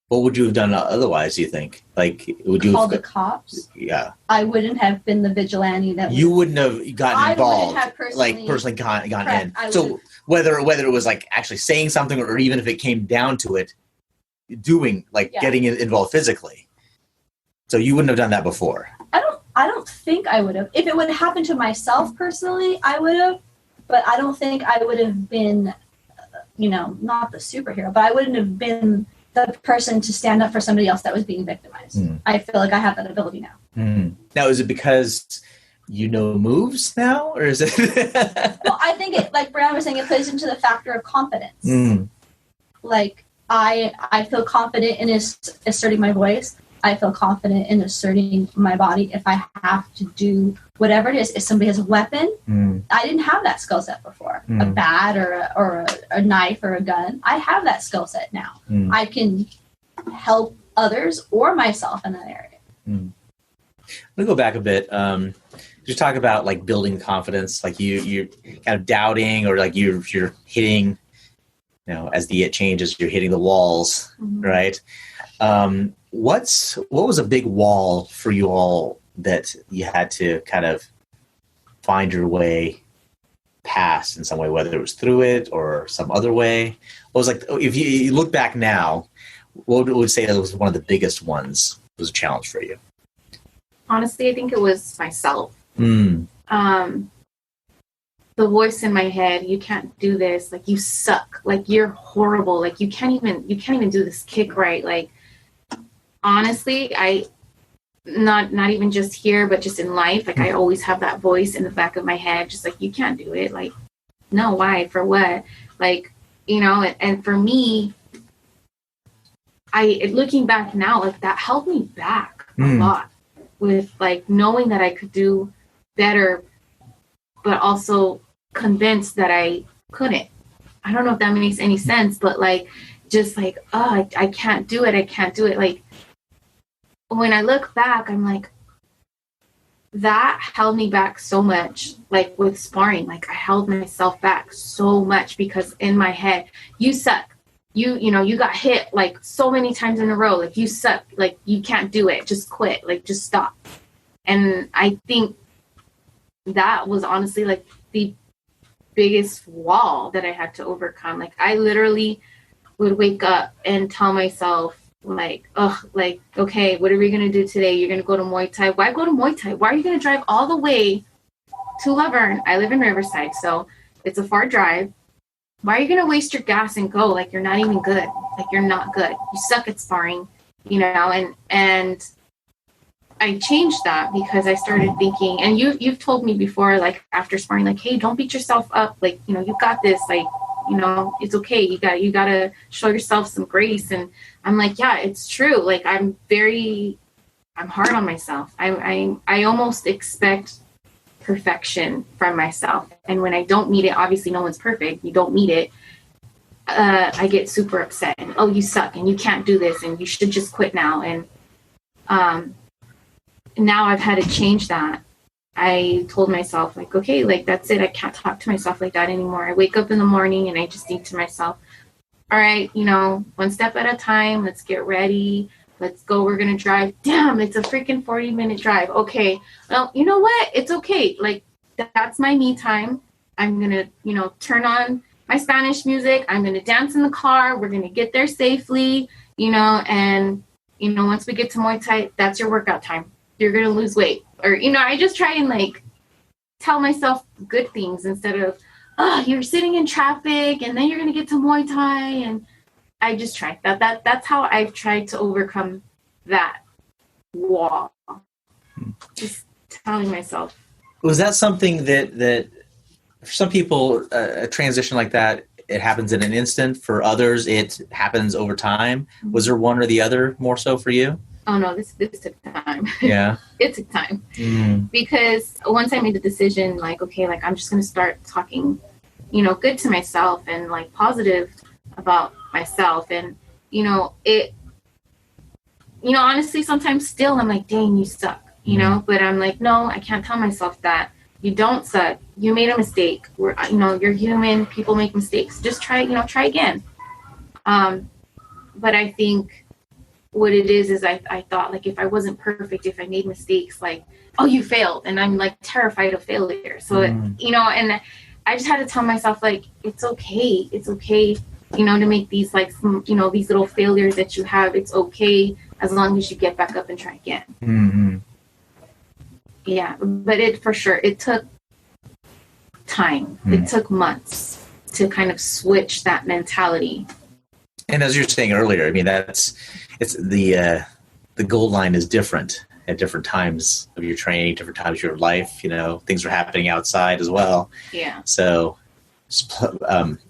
what would you have done otherwise, do you think? Like, would you Called have the cops? Yeah. I wouldn't have been the vigilante that You wouldn't have gotten involved. I wouldn't have personally gone in. I So whether it was like actually saying something, or even if it came down to it, getting involved physically. So you wouldn't have done that before. I don't think I would have. If it would have happened to myself personally, I would have. But I don't think I would have been, not the superhero, but I wouldn't have been the person to stand up for somebody else that was being victimized. I feel like I have that ability now. Now, is it because you know moves now, or is it? Well, I think it, like Briana was saying, it plays into the factor of confidence. Like I feel confident in asserting my voice. I feel confident in asserting my body if I have to do whatever it is. If somebody has a weapon, I didn't have that skill set before. A bat or a knife or a gun. I have that skill set now. I can help others or myself in that area. Let me go back a bit. Just talk about like building confidence, like you're kind of doubting, or like you're hitting, as the it changes, you're hitting the walls, right? What was a big wall for you all that you had to kind of find your way past in some way, whether it was through it or some other way? What was, like, if you look back now, what would you say that was one of the biggest ones, was a challenge for you? Honestly, I think it was myself. The voice in my head, you can't do this, like you suck, like you're horrible, like you can't even do this kick right. Like, honestly, I not even just here, but just in life, like I always have that voice in the back of my head, just like, you can't do it. Like, no, why? For what? Like, and for me, looking back now, like that held me back a lot, with like knowing that I could do better, but also convinced that I couldn't. I don't know if that makes any sense, but like, just like, oh, I can't do it. I can't do it. Like, when I look back, I'm like, that held me back so much. Like with sparring, like I held myself back so much because in my head, you suck. You got hit like so many times in a row. Like you suck. Like you can't do it. Just quit. Like just stop. And I think that was honestly like the biggest wall that I had to overcome. Like I literally would wake up and tell myself, like, okay, what are we going to do today? You're going to go to Muay Thai. Why go to Muay Thai? Why are you going to drive all the way to Laverne? I live in Riverside, so it's a far drive. Why are you going to waste your gas and go? Like, you're not even good. Like, you're not good. You suck at sparring, and I changed that because I started thinking, and you've told me before, like after sparring, like, hey, don't beat yourself up. Like, you got this. Like, it's okay. You got to show yourself some grace. And I'm like, yeah, it's true. Like, I'm hard on myself. I almost expect perfection from myself. And when I don't meet it, obviously no one's perfect. You don't meet it. I get super upset and, oh, you suck and you can't do this and you should just quit now. And now I've had to change that. I told myself, like, okay, like, that's it. I can't talk to myself like that anymore. I wake up in the morning and I just think to myself, all right, one step at a time. Let's get ready. Let's go. We're going to drive. Damn, it's a freaking 40-minute drive. Okay. Well, you know what? It's okay. Like, that's my me time. I'm going to, turn on my Spanish music. I'm going to dance in the car. We're going to get there safely, and, once we get to Muay Thai, that's your workout time. You're going to lose weight. Or, I just try and like tell myself good things instead of, oh, you're sitting in traffic and then you're going to get to Muay Thai. And I just try that's how I've tried to overcome that wall. Just telling myself. Was that something that for some people, a transition like that, it happens in an instant? For others, it happens over time. Was there one or the other more so for you? Oh no, this took time. Yeah. It took time. Because once I made the decision, like, okay, like I'm just going to start talking, good to myself and like positive about myself. And, honestly, sometimes still I'm like, dang, you suck, but I'm like, no, I can't tell myself that. You don't suck. You made a mistake. You're human. People make mistakes. Just try again. But I think what it is I thought, like, if I wasn't perfect, if I made mistakes, like, oh, you failed. And I'm, like, terrified of failure. So, and I just had to tell myself, like, it's okay. It's okay, to make these, like, these little failures that you have. It's okay as long as you get back up and try again. Mm-hmm. Yeah, but it took time. It took months to kind of switch that mentality. And as you were saying earlier, I mean, it's the goal line is different at different times of your training, different times of your life. Things are happening outside as well. Yeah. So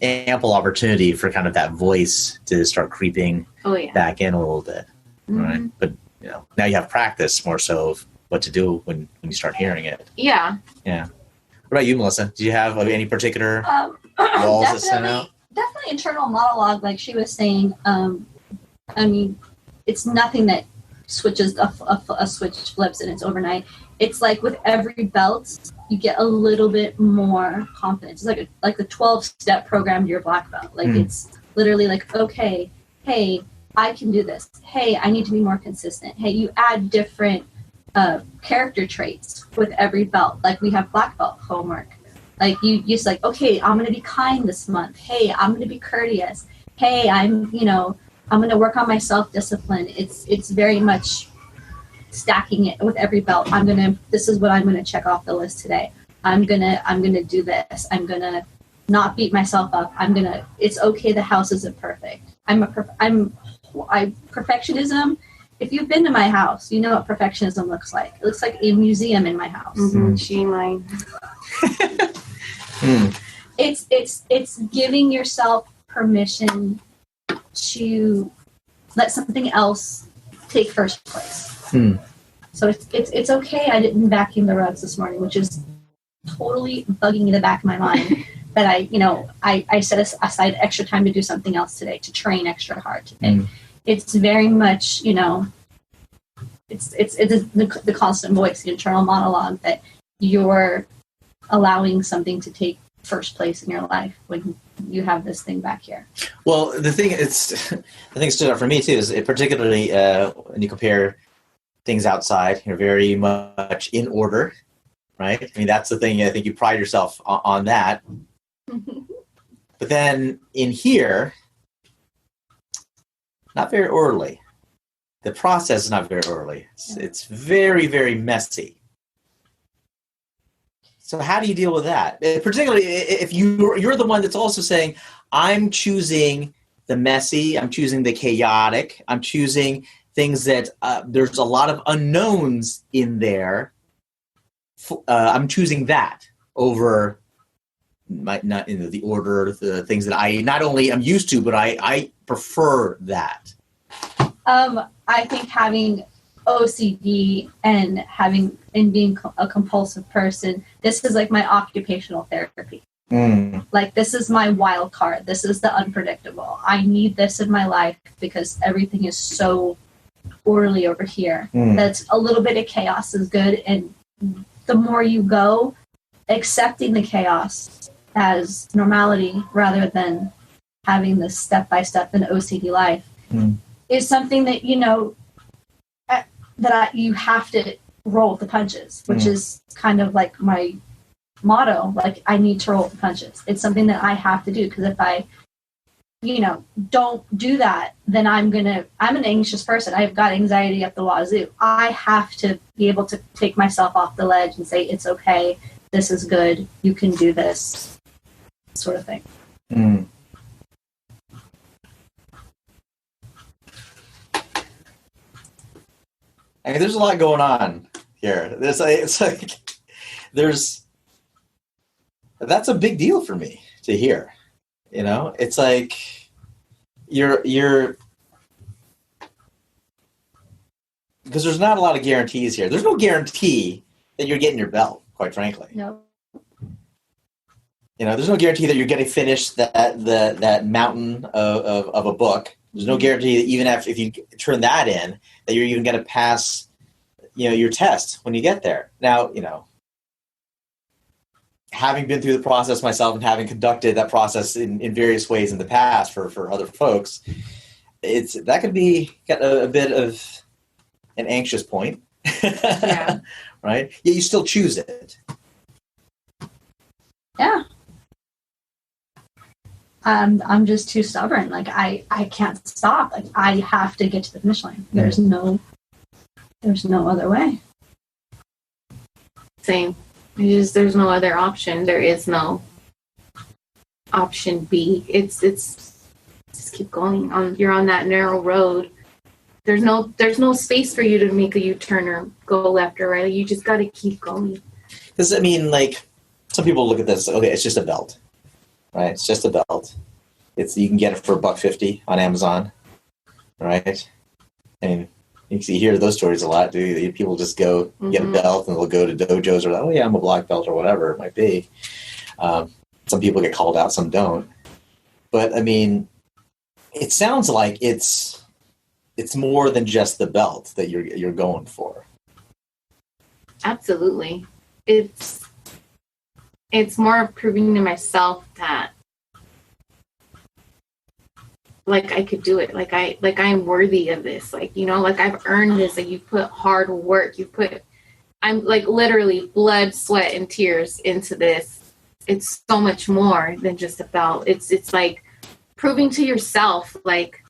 ample opportunity for kind of that voice to start creeping back in a little bit. Mm-hmm. Right? But now you have practice more so of what to do when you start hearing it. Yeah. Yeah. What about you, Melissa? Do you have any particular walls that stand out? Definitely internal monologue, like she was saying. I mean, it's nothing that switches a switch flips and it's overnight. It's like with every belt, you get a little bit more confidence. It's like a 12-step program to your black belt. Like it's literally like, okay, hey, I can do this. Hey, I need to be more consistent. Hey, you add different character traits with every belt. Like we have black belt homework. Like you just like, okay, I'm going to be kind this month. Hey, I'm going to be courteous. Hey, I'm going to work on my self-discipline. It's very much stacking it with every belt. This is what I'm going to check off the list today. I'm going to do this. I'm going to not beat myself up. It's okay. The house isn't perfect. Perfectionism. If you've been to my house, you know what perfectionism looks like. It looks like a museum in my house. Mm-hmm. She mine. It's giving yourself permission to let something else take first place. So it's okay. I didn't vacuum the rugs this morning, which is totally bugging in the back of my mind. But I set aside extra time to do something else today, to train extra hard today. It's very much, it's the constant voice, the internal monologue that you're allowing something to take first place in your life when you have this thing back here. Well, the thing stood out for me too is particularly when you compare things outside, you're very much in order, right? I mean, that's the thing. I think you pride yourself on that. But then in here, not very orderly. The process is not very orderly. It's very, very messy. So how do you deal with that? Particularly if you're the one that's also saying, I'm choosing the messy, I'm choosing the chaotic, I'm choosing things that there's a lot of unknowns in there. I'm choosing that over the order, the things that I not only am used to, but I prefer that. I think having OCD and being a compulsive person, this is like my occupational therapy. Like this is my wild card. This is the unpredictable. I need this in my life because everything is so orderly over here. That's a little bit of chaos is good. And the more you go, accepting the chaos as normality rather than having this step-by-step in OCD life is something that, you have to roll with the punches, which is kind of like my motto. Like, I need to roll with the punches. It's something that I have to do, because if I, don't do that, then I'm an anxious person. I've got anxiety up the wazoo. I have to be able to take myself off the ledge and say, it's okay, this is good, you can do this, sort of thing. I mean, there's a lot going on here. That's a big deal for me to hear. It's like you're because there's not a lot of guarantees here. There's no guarantee that you're getting your belt, quite frankly. No. There's no guarantee that you're going to finish that mountain of a book. There's no guarantee that even if you turn that in, that you're even going to pass, your test when you get there. Now, having been through the process myself and having conducted that process in various ways in the past for other folks, that could be a bit of an anxious point. Yeah. Right? Yeah, you still choose it. Yeah. I'm just too stubborn. Like I can't stop. Like I have to get to the finish line. There's no other way. Same. There's no other option. There is no option B. It's just keep going. You're on that narrow road. There's no space for you to make a U-turn or go left or right. You just got to keep going. Because I mean, like, some people look at this. Okay, it's just a belt, right? It's just a belt. You can get it for $1.50 on Amazon, right? And you hear those stories a lot. People just go get a belt and they'll go to dojos or, oh yeah, I'm a black belt or whatever it might be. Some people get called out, some don't. But I mean, it sounds like it's more than just the belt that you're going for. Absolutely. It's more proving to myself that like I could do it. Like I'm worthy of this. Like, you know, like I've earned this. Like you've put hard work. I'm like literally blood, sweat, and tears into this. It's so much more than just a belt. It's like proving to yourself, like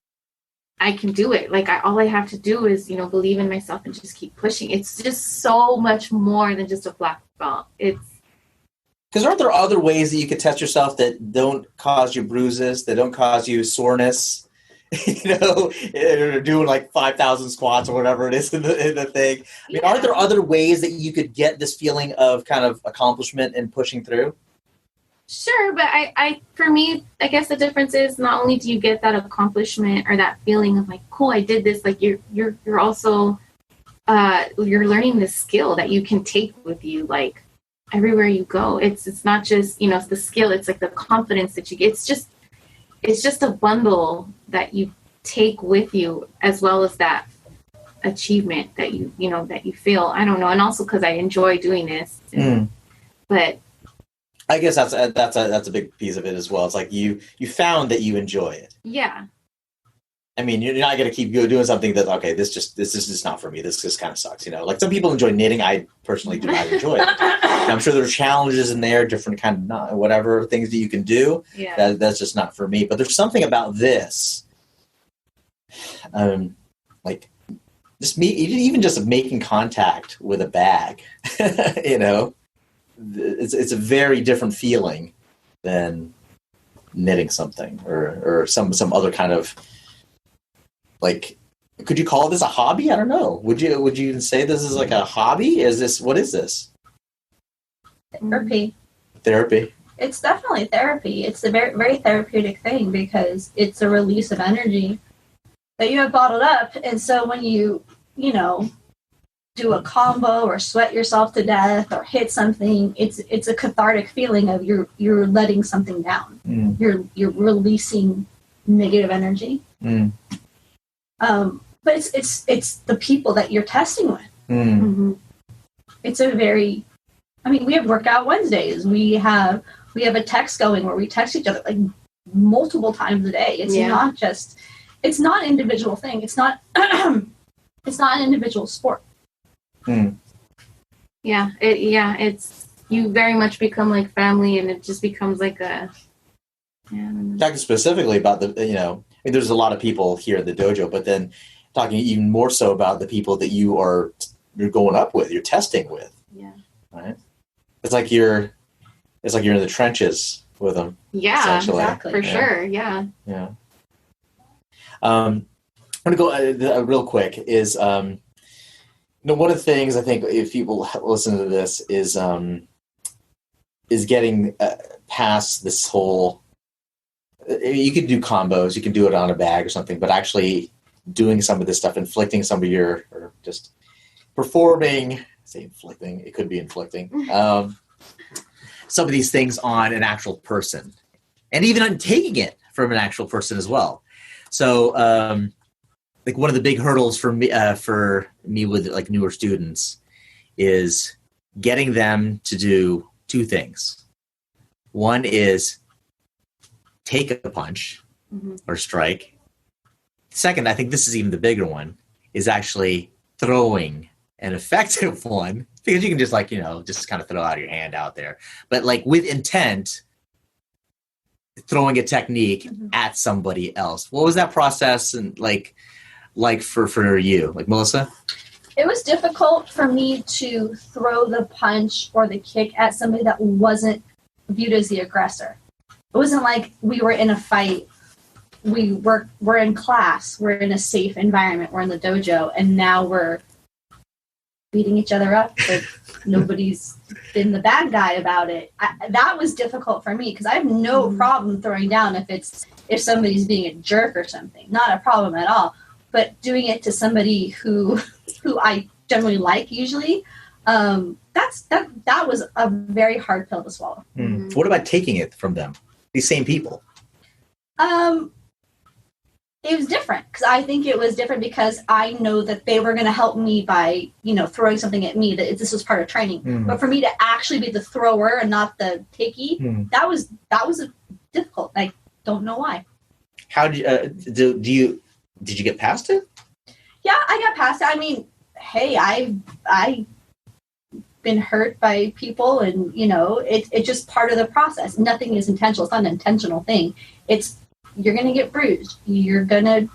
I can do it. Like all I have to do is, you know, believe in myself and just keep pushing. It's just so much more than just a black belt. Because aren't there other ways that you could test yourself that don't cause you bruises, that don't cause you soreness? You know, doing like 5,000 squats or whatever it is in the thing. I mean, aren't there other ways that you could get this feeling of kind of accomplishment and pushing through? Sure, but for me, I guess the difference is not only do you get that accomplishment or that feeling of like, cool, I did this. Like you're also you're learning this skill that you can take with you, like everywhere you go. It's not just, you know, it's the skill. It's like the confidence that you get. It's just a bundle that you take with you, as well as that achievement that you know that you feel. I don't know, and also because I enjoy doing this, but. I guess that's a big piece of it as well. It's like you found that you enjoy it. Yeah. I mean, you're not going to keep doing something that, okay, this is just not for me. This just kind of sucks, you know. Like some people enjoy knitting. I personally do not enjoy it. And I'm sure there's challenges in there, different kind of whatever things that you can do. Yeah. That's just not for me. But there's something about this, like just even just making contact with a bag, you know. It's a very different feeling than knitting something or some other kind of, like, could you call this a hobby? I don't know. Would you even say this is like a hobby? What is this? Therapy. Therapy. It's definitely therapy. It's a very, very therapeutic thing because it's a release of energy that you have bottled up. And so when you know, do a combo or sweat yourself to death or hit something, it's a cathartic feeling of you're letting something down. You're releasing negative energy. But it's the people that you're testing with. It's a very, I mean, we have workout Wednesdays. We have a text going where we text each other like multiple times a day. It's not an individual thing. It's not it's not an individual sport. It's you very much become like family, and it just becomes like a. Talking specifically about the, you know, I mean, there's a lot of people here at the dojo, but then talking even more so about the people that you're going up with, you're testing with. Yeah. Right. It's like you're in the trenches with them. Yeah, exactly. For sure. Yeah. Yeah. I'm going to go real quick is. You know, one of the things I think if people listen to this is getting past this whole. You could do combos, you can do it on a bag or something, but actually doing some of this stuff, inflicting some of your, or just performing. Say inflicting, it could be inflicting some of these things on an actual person, and even on taking it from an actual person as well. So. Like one of the big hurdles for me with like newer students is getting them to do two things. One is take a punch or strike. Second, I think this is even the bigger one, is actually throwing an effective one, because you can just just kind of throw out your hand out there. But like with intent, throwing a technique at somebody else. What was that process and like for you? Like Melissa? It was difficult for me to throw the punch or the kick at somebody that wasn't viewed as the aggressor. It wasn't like we were in a fight. We're in class. We're in a safe environment. We're in the dojo, and now we're beating each other up. Like nobody's been the bad guy about it. That was difficult for me because I have no problem throwing down if somebody's being a jerk or something. Not a problem at all. But doing it to somebody who I generally like usually, that was a very hard pill to swallow. What about taking it from them? These same people? It was different because I think it was different because I know that they were going to help me by, throwing something at me, that this was part of training. But for me to actually be the thrower and not the takey, that was difficult. I don't know why. How did you get past it? Yeah, I got past it. I mean, hey, I've been hurt by people, and it's just part of the process. Nothing is intentional. It's not an intentional thing. You're gonna get bruised. You're gonna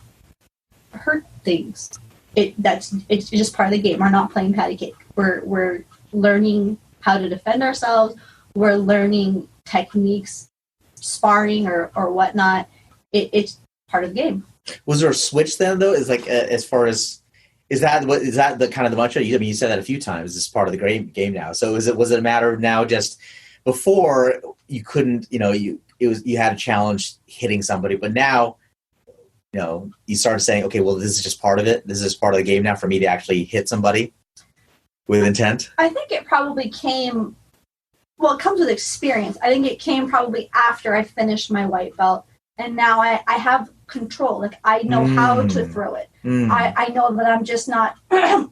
hurt things. It's just part of the game. We're not playing patty cake. We're learning how to defend ourselves. We're learning techniques, sparring or whatnot. It's part of the game. Was there a switch then, though? Is like as far as is that the kind of the mantra? I mean, you said that a few times. This is part of the game now. So was it a matter of now just before you couldn't you had a challenge hitting somebody, but now you started saying, okay, well, this is just part of it. This is part of the game now for me to actually hit somebody with intent. I think it probably came. Well, it comes with experience. I think it came probably after I finished my white belt. And now I have control. Like I know how to throw it. I know that I'm just not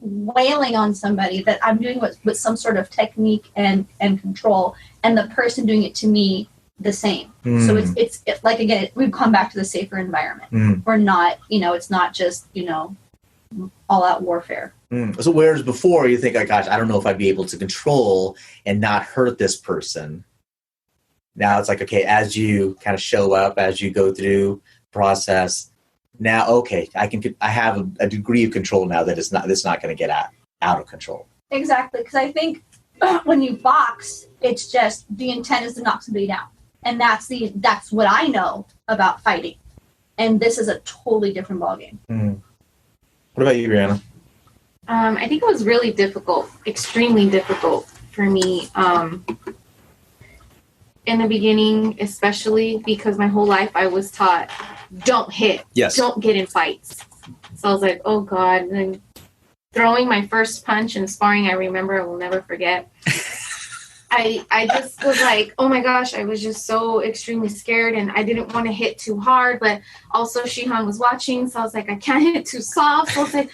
wailing on somebody, that I'm doing with some sort of technique and control, and the person doing it to me the same. So it's like, again, we've come back to the safer environment. We're not, it's not just, all out warfare. So whereas before you think, oh, gosh, I don't know if I'd be able to control and not hurt this person. Now it's like, okay, as you kind of show up, as you go through the process, now, okay, I have a degree of control now that it's not going to get out of control. Exactly. Because I think when you box, it's just the intent is to knock somebody down. And that's what I know about fighting. And this is a totally different ballgame. What about you, Briana? I think it was really difficult, extremely difficult for me. In the beginning, especially because my whole life I was taught, don't hit, don't get in fights. So I was like, oh God. And then throwing my first punch in sparring, I remember, I will never forget. I just was like, oh my gosh, I was just so extremely scared, and I didn't want to hit too hard, but also Shihan was watching, so I was like, I can't hit too soft. So I was like,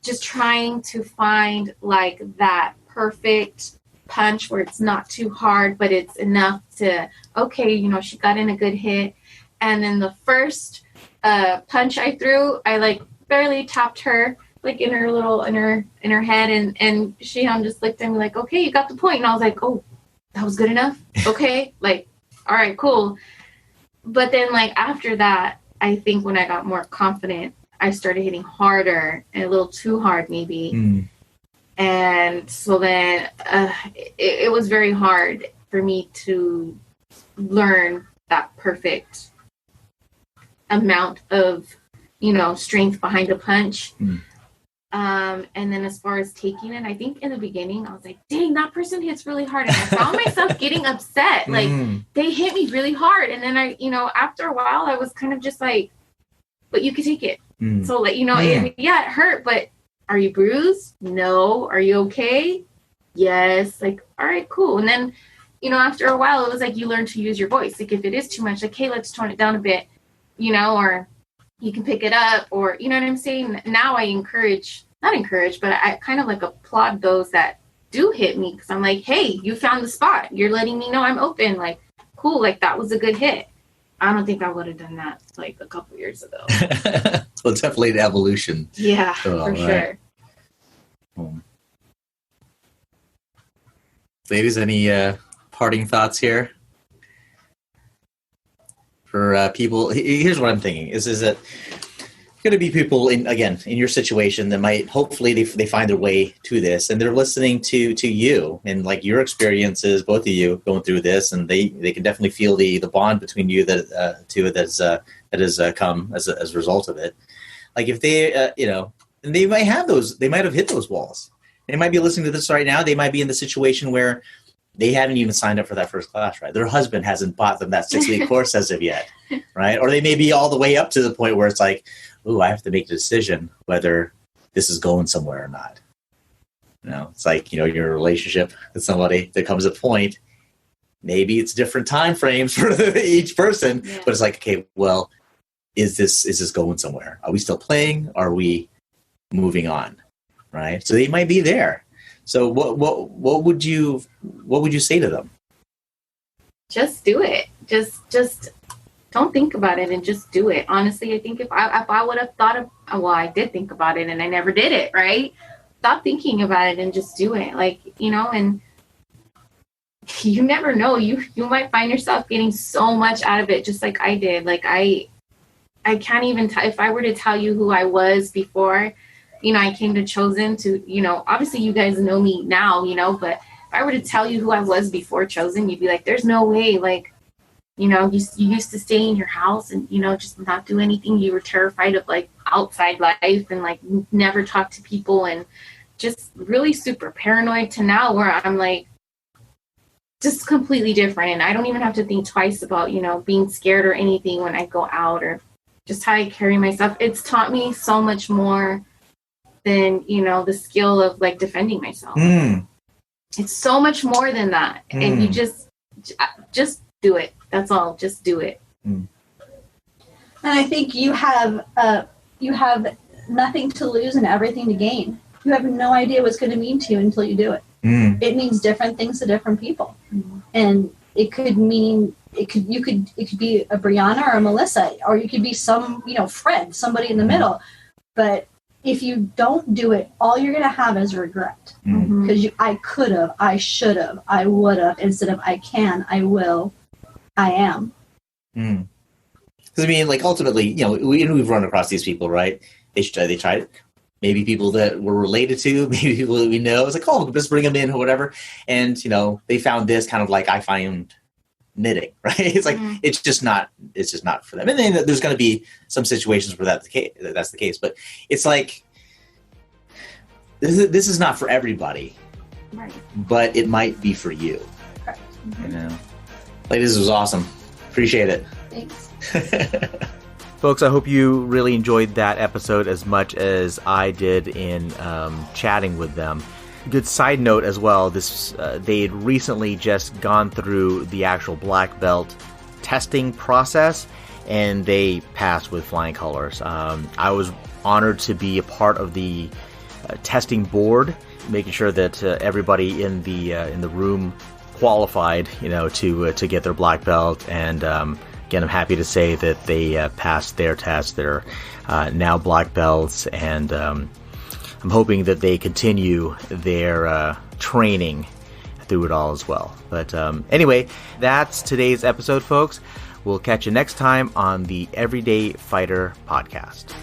just trying to find like that perfect punch where it's not too hard, but it's enough to, okay, she got in a good hit. And then the first punch I threw, I like barely tapped her, like in her head, and Shihan just looked at me like, okay, you got the point. And I was like, oh, that was good enough. Okay, like, all right, cool. But then like after that, I think when I got more confident, I started hitting harder and a little too hard maybe. And so then it was very hard for me to learn that perfect amount of, strength behind a punch. And then as far as taking it, I think in the beginning, I was like, dang, that person hits really hard. And I found myself getting upset. Like, they hit me really hard. And then I, after a while, I was kind of just like, but you could take it. So, like, it hurt, but are you bruised? No. Are you okay? Yes. Like, all right, cool. And then, after a while, it was like you learn to use your voice. Like, if it is too much, like, hey, let's tone it down a bit, or you can pick it up, or, you know what I'm saying? Now I not encourage, but I kind of like applaud those that do hit me, because I'm like, hey, you found the spot. You're letting me know I'm open. Like, cool. Like, that was a good hit. I don't think I would have done that like a couple years ago. So it's definitely an evolution. Yeah, for sure. Ladies, any parting thoughts here? For people, here's what I'm thinking: is that going to be people in your situation that might hopefully they find their way to this, and they're listening to you and like your experiences, both of you going through this, and they can definitely feel the bond between you that has come as a result of it. Like if they and they might have hit those walls. They might be listening to this right now. They might be in the situation where they haven't even signed up for that first class, right? Their husband hasn't bought them that 6-week course as of yet, right? Or they may be all the way up to the point where it's like, ooh, I have to make a decision whether this is going somewhere or not. It's like, your relationship with somebody, there comes a point, maybe it's different time frames for each person, but it's like, okay, well, is this going somewhere? Are we still playing? Are we moving on? Right? So they might be there. So what would you say to them? Just do it. Just don't think about it and just do it. Honestly, I think if I would have thought of, I did think about it and I never did it, right? Stop thinking about it and just do it. Like, and you never know. You might find yourself getting so much out of it, just like I did. Like I can't even if I were to tell you who I was before, I came to Chosen to, obviously you guys know me now, but if I were to tell you who I was before Chosen, you'd be like, there's no way. Like, you used to stay in your house and, just not do anything. You were terrified of like outside life and like never talk to people and just really super paranoid to now where I'm like just completely different. And I don't even have to think twice about, being scared or anything when I go out or just how I carry myself. It's taught me so much more than, the skill of like defending myself. It's so much more than that. And you just do it. That's all. Just do it. And I think you have nothing to lose and everything to gain. You have no idea what it's going to mean to you until you do it. It means different things to different people. And it could mean it could be a Briana or a Melissa, or you could be some, Fred, somebody in the middle. But if you don't do it, all you're going to have is regret. Because I could have, I should have, I would have, instead of I can, I will, I am. Because like ultimately, we've run across these people, right? They tried it. Maybe people that we're related to, maybe people that we know. It's like, oh, just bring them in or whatever. And they found this kind of like I find knitting, right? It's like it's just not for them. And then there's going to be some situations where that's the case. But it's like this is not for everybody, right? But it might be for you. Right. Like this was awesome. Appreciate it. Thanks. Folks, I hope you really enjoyed that episode as much as I did in chatting with them. Good side note as well, they had recently just gone through the actual black belt testing process, and they passed with flying colors. I was honored to be a part of the testing board, making sure that everybody in the room qualified, to get their black belt. And again, I'm happy to say that they passed their test. They're now black belts, and I'm hoping that they continue their training through it all as well. But anyway, that's today's episode, folks. We'll catch you next time on the Everyday Fighter podcast.